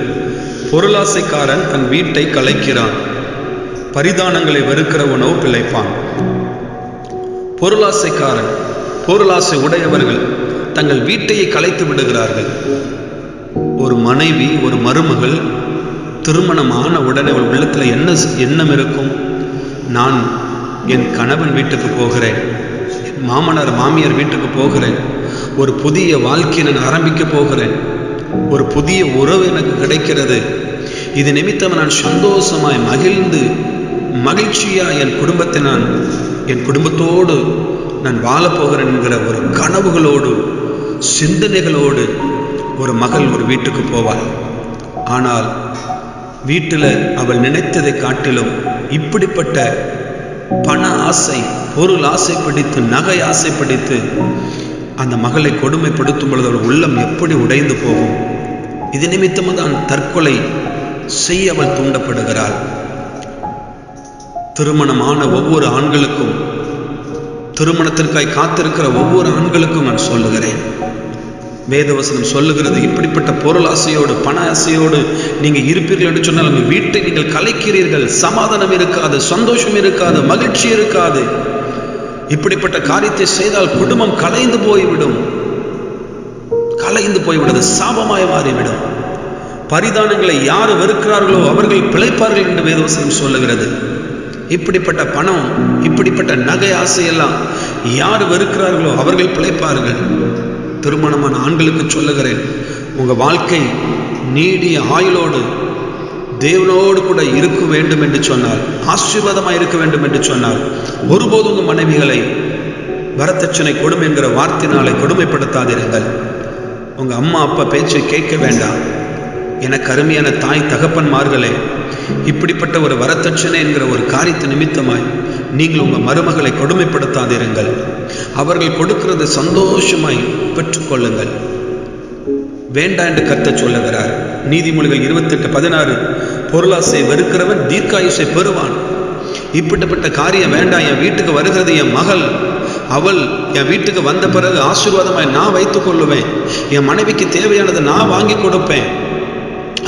பொருளாசைக்காரன் தன் வீட்டை கலைக்கிறான், பரிதானங்களை வெறுக்கிறவனோ பிழைப்பான். பொருளாசைக்காரன், பொருளாசை உடையவர்கள் தங்கள் வீட்டையை கலைத்து விடுகிறார்கள். ஒரு மனைவி, ஒரு மருமகள் திருமணமான உடனே அவள் உள்ளத்தில் என்ன எண்ணம் இருக்கும்? நான் என் கணவன் வீட்டுக்கு போகிறேன், என் மாமனார் மாமியார் வீட்டுக்கு போகிறேன், ஒரு புதிய வாழ்க்கையை நான் ஆரம்பிக்க போகிறேன், ஒரு புதிய உறவு எனக்கு கிடைக்கிறது, இது நிமித்தம் நான் சந்தோஷமாய் மகிழ்ந்து மகிழ்ச்சியாக என் குடும்பத்தோடு நான் வாழப்போகிறேன் என்கிற ஒரு கனவுகளோடு சிந்தனைகளோடு ஒரு மகள் ஒரு வீட்டுக்கு போவாள். ஆனால் வீட்டில் அவள் நினைத்ததை காட்டிலும் இப்படிப்பட்ட பண ஆசை, பொருள் ஆசை பிடித்து, நகை ஆசை பிடித்து அந்த மகளை கொடுமைப்படுத்தும் பொழுது அவள் உள்ளம் எப்படி உடைந்து போகும். இது நிமித்தமாக தான் தற்கொலை செய்ய அவள் தூண்டப்படுகிறாள். திருமணமான ஒவ்வொரு ஆண்களுக்கும், திருமணத்திற்காய் காத்திருக்கிற ஒவ்வொரு ஆண்களுக்கும் நான் சொல்லுகிறேன், வேதவசனம் சொல்லுகிறது, இப்படிப்பட்ட பொருள் ஆசையோடு பண ஆசையோடு நீங்க இருப்பீர்கள் என்று சொன்னால் உங்கள் வீட்டை நீங்கள் கலைக்கிறீர்கள். சமாதானம் இருக்காது, சந்தோஷம் இருக்காது, மகிழ்ச்சி இருக்காது. இப்படிப்பட்ட காரியத்தை செய்தால் குடும்பம் கலைந்து போய்விடும், சாபமாய் மாறிவிடும். பரிதானங்களை யார் வெறுக்கிறார்களோ அவர்கள் பிழைப்பார்கள் என்று வேதவசனம் சொல்லுகிறது. இப்படிப்பட்ட பணம், இப்படிப்பட்ட நகை ஆசையெல்லாம் யார் வெறுக்கிறார்களோ அவர்கள் பிழைப்பார்கள். திருமணமான ஆண்களுக்கு சொல்லுகிறேன், உங்க வாழ்க்கை நீடிய ஆயுளோடு தேவனோடு கூட இருக்க வேண்டும் என்று சொன்னால், ஆசீர்வாதமாக இருக்க வேண்டும் என்று சொன்னால், ஒருபோதும் உங்கள் மனைவிகளை வரதட்சணை கொடுமை என்கிற வார்த்தையினாலே கொடுமைப்படுத்தாதீர்கள். உங்க அம்மா அப்பா பேச்சை கேட்க வேண்டாம். எனக்கு அருமையான தாய் தகப்பன்மார்களே, இப்படிப்பட்ட ஒரு வரதட்சணை என்கிற ஒரு காரியத்தை நிமித்தமாய் நீங்கள் உங்கள் மருமகளை கொடுமைப்படுத்தாதீர்கள். அவர்கள் கொடுக்கிறது சந்தோஷமாய் பெற்றுக்கொள்ளுங்கள். வேண்டாம் என்று கர்த்தர் சொல்லுகிறார். நீதிமொழிகள் 28:16, பொருளாசை வெறுக்கிறவன் தீர்க்காயுசை பெறுவான். இப்படிப்பட்ட காரியம் வேண்டாம். என் வீட்டுக்கு வருகிறது என் மகள், அவள் என் வீட்டுக்கு வந்த பிறகு ஆசீர்வாதமாய் நான் வைத்துக் கொள்ளுவேன். என் மனைவிக்கு தேவையானதை நான் வாங்கி கொடுப்பேன்.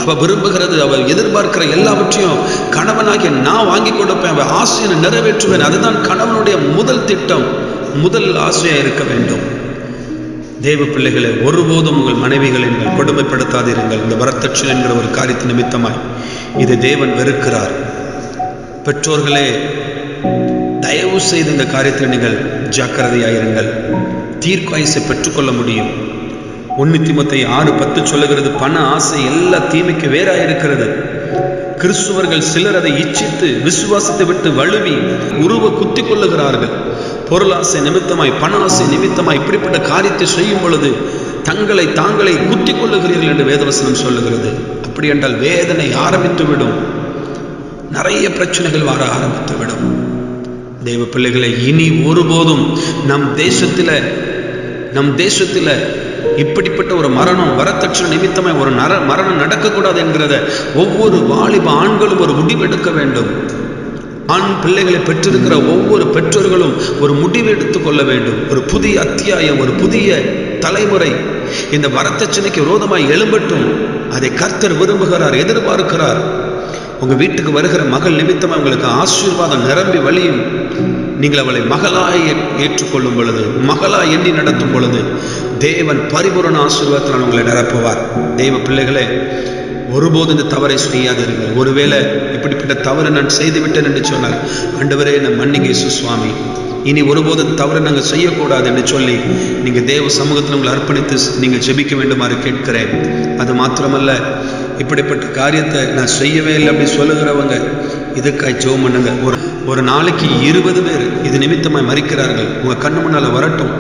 அவள் விரும்புகிறது, அவள் எதிர்பார்க்கிற எல்லாவற்றையும் கணவனாகிய நான் வாங்கி கொடுப்பேன். அவள் ஆசையை நிறைவேற்றுவேன். அதுதான் கணவனுடைய முதல் திட்டம், முதல் ஆசையாக இருக்க வேண்டும். தேவ பிள்ளைகளை, ஒருபோதும் உங்கள் மனைவிகளை நீங்கள் கொடுமைப்படுத்தாதீர்கள். இந்த வரதட்சணை என்கிற ஒரு காரியத்தின் நிமித்தமாய் இதை தேவன் வெறுக்கிறார். பெற்றோர்களே, தயவு செய்து இந்த காரியத்தில் நீங்கள் ஜாக்கிரதையாயிருங்கள். தீர்க்காயுசை பெற்றுக்கொள்ள முடியும். 1 தீமோத்தேயு 6:10 சொல்லுகிறது, பண ஆசை எல்லா தீமைக்கு வேறாயிருக்கிறது. கிறிஸ்துவர்கள் சிலர் அதை இச்சித்து விசுவாசத்தை விட்டு வழுவி உருவ குத்தி கொள்ளுகிறார்கள். பொருளாசை நிமித்தமாய், பண ஆசை நிமித்தமாய் இப்படிப்பட்ட காரியத்தை செய்யும் பொழுது தங்களை தாங்களே குத்தி கொள்ளுகிறீர்கள் என்று வேதவசனம் சொல்லுகிறது. அப்படி என்றால் வேதனை ஆரம்பித்து விடும், நிறைய பிரச்சனைகள் வர ஆரம்பித்து விடும். தேவ பிள்ளைகளை, இனி ஒருபோதும் நம் தேசத்தில் இப்படிப்பட்ட ஒரு மரணம், வரதட்சணை நிமித்தமாய் ஒரு மரணம் நடக்கக்கூடாது என்கிறத ஒவ்வொரு வாலிப ஆண்களும் ஒரு முடிவெடுக்க வேண்டும். ஆண் பிள்ளைகளை பெற்றிருக்கிற ஒவ்வொரு பெற்றோர்களும் ஒரு முடிவு எடுத்துக் கொள்ள வேண்டும். ஒரு புதிய அத்தியாயம், ஒரு புதிய தலைமுறை இந்த வரதட்சணைக்கு விரோதமாய் எழும்பட்டும். அதை கர்த்தர் விரும்புகிறார், எதிர்பார்க்கிறார். உங்க வீட்டுக்கு வருகிற மகள் நிமித்தமாக உங்களுக்கு ஆசீர்வாதம் நிரம்பி வழியும். நீங்கள் அவளை மகளாய் ஏற்றுக்கொள்ளும் பொழுது, மகளாய் எண்ணி நடத்தும் பொழுது தேவன் பரிபூரண ஆசீர்வாதத்தினால் உங்களை நிரப்புவார். தெய்வ பிள்ளைகளே, ஒருபோது இந்த தவறை செய்யாதீர்கள். ஒருவேளை இப்படிப்பட்ட தவறு நான் செய்துவிட்டேன் என்று சொன்னால், ஆண்டவரே நான் மன்னிங்க இயேசு சுவாமி, இனி ஒருபோது தவறு நாங்கள் செய்யக்கூடாது என்று சொல்லி நீங்கள் தேவ சமூகத்தில் உங்களை அர்ப்பணித்து நீங்கள் ஜெபிக்க வேண்டுமாறு கேட்கிறேன். அது மாத்திரமல்ல, இப்படிப்பட்ட காரியத்தை நான் செய்யவே இல்லை அப்படி சொல்லுகிறவங்க இதுக்காய் ஜெபம் பண்ணுங்க. ஒரு நாளைக்கு 20 பேர் இது நிமித்தமாய் மரிக்கிறார்கள். உங்கள் கண்ணு முன்னால் வரட்டும்.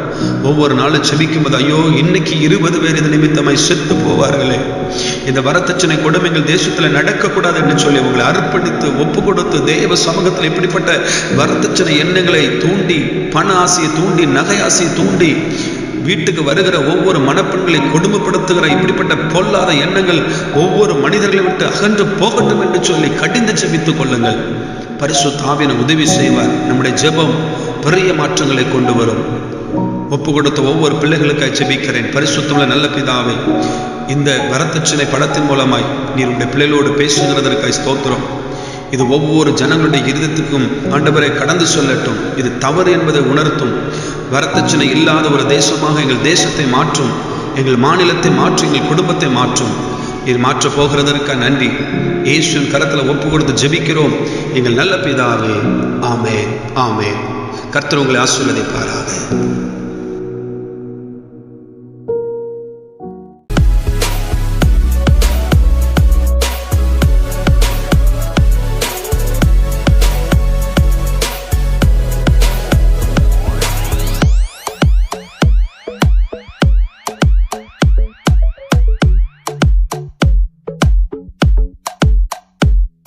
ஒவ்வொரு நாளும் செபிக்கும் போது, ஐயோ இன்னைக்கு 20 பேர் இது நிமித்தமாய் செத்து போவார்களே, இந்த வரதட்சணை கொடுமைகள் தேசத்தில் நடக்கக்கூடாது என்று சொல்லி உங்களை அர்ப்பணித்து ஒப்பு கொடுத்து தேவ சமூகத்தில் இப்படிப்பட்ட வரதட்சணை எண்ணங்களை தூண்டி, பண ஆசையை தூண்டி, நகை ஆசையை தூண்டி வீட்டுக்கு வருகிற ஒவ்வொரு மனப்பெண்களை கொடுமைப்படுத்துகிற இப்படிப்பட்ட பொல்லாத எண்ணங்கள் ஒவ்வொரு மனிதர்களை விட்டு அகன்று போகட்டும் என்று சொல்லி கடிந்து ஜெபித்துக் கொள்ளுங்கள். பரிசுத்த ஆவியானவர் உதவி செய்வார். நம்முடைய ஜெபம் பெரிய மாற்றங்களை கொண்டு வரும். ஒப்பு கொடுத்த ஒவ்வொரு பிள்ளைகளுக்காக ஜெபிக்கிறேன். பரிசுத்தமுள்ள நல்ல பிதாவே, இந்த வரதட்சணை படத்தின் மூலமாய் நீர் உடைய பிள்ளைகளோடு பேசுகிறதற்காக ஸ்தோத்திரம். இது ஒவ்வொரு ஜனங்களுடைய இருதயத்துக்கும் ஆண்டவரை கடந்து சொல்லட்டும். இது தவறு என்பதை உணர்த்தும். வரதட்சணை இல்லாத ஒரு தேசமாக எங்கள் தேசத்தை மாற்றும், எங்கள் மாநிலத்தை மாற்றும், எங்கள் குடும்பத்தை மாற்றும். இது மாற்றப் போகிறதற்காக நன்றி. இயேசுவின் கரத்தில் ஒப்பு கொடுத்து ஜெபிக்கிறோம் எங்கள் நல்ல பிதாவே. ஆமென், ஆமென். கர்த்தர் உங்களை ஆசீர்வதிப்பாராக.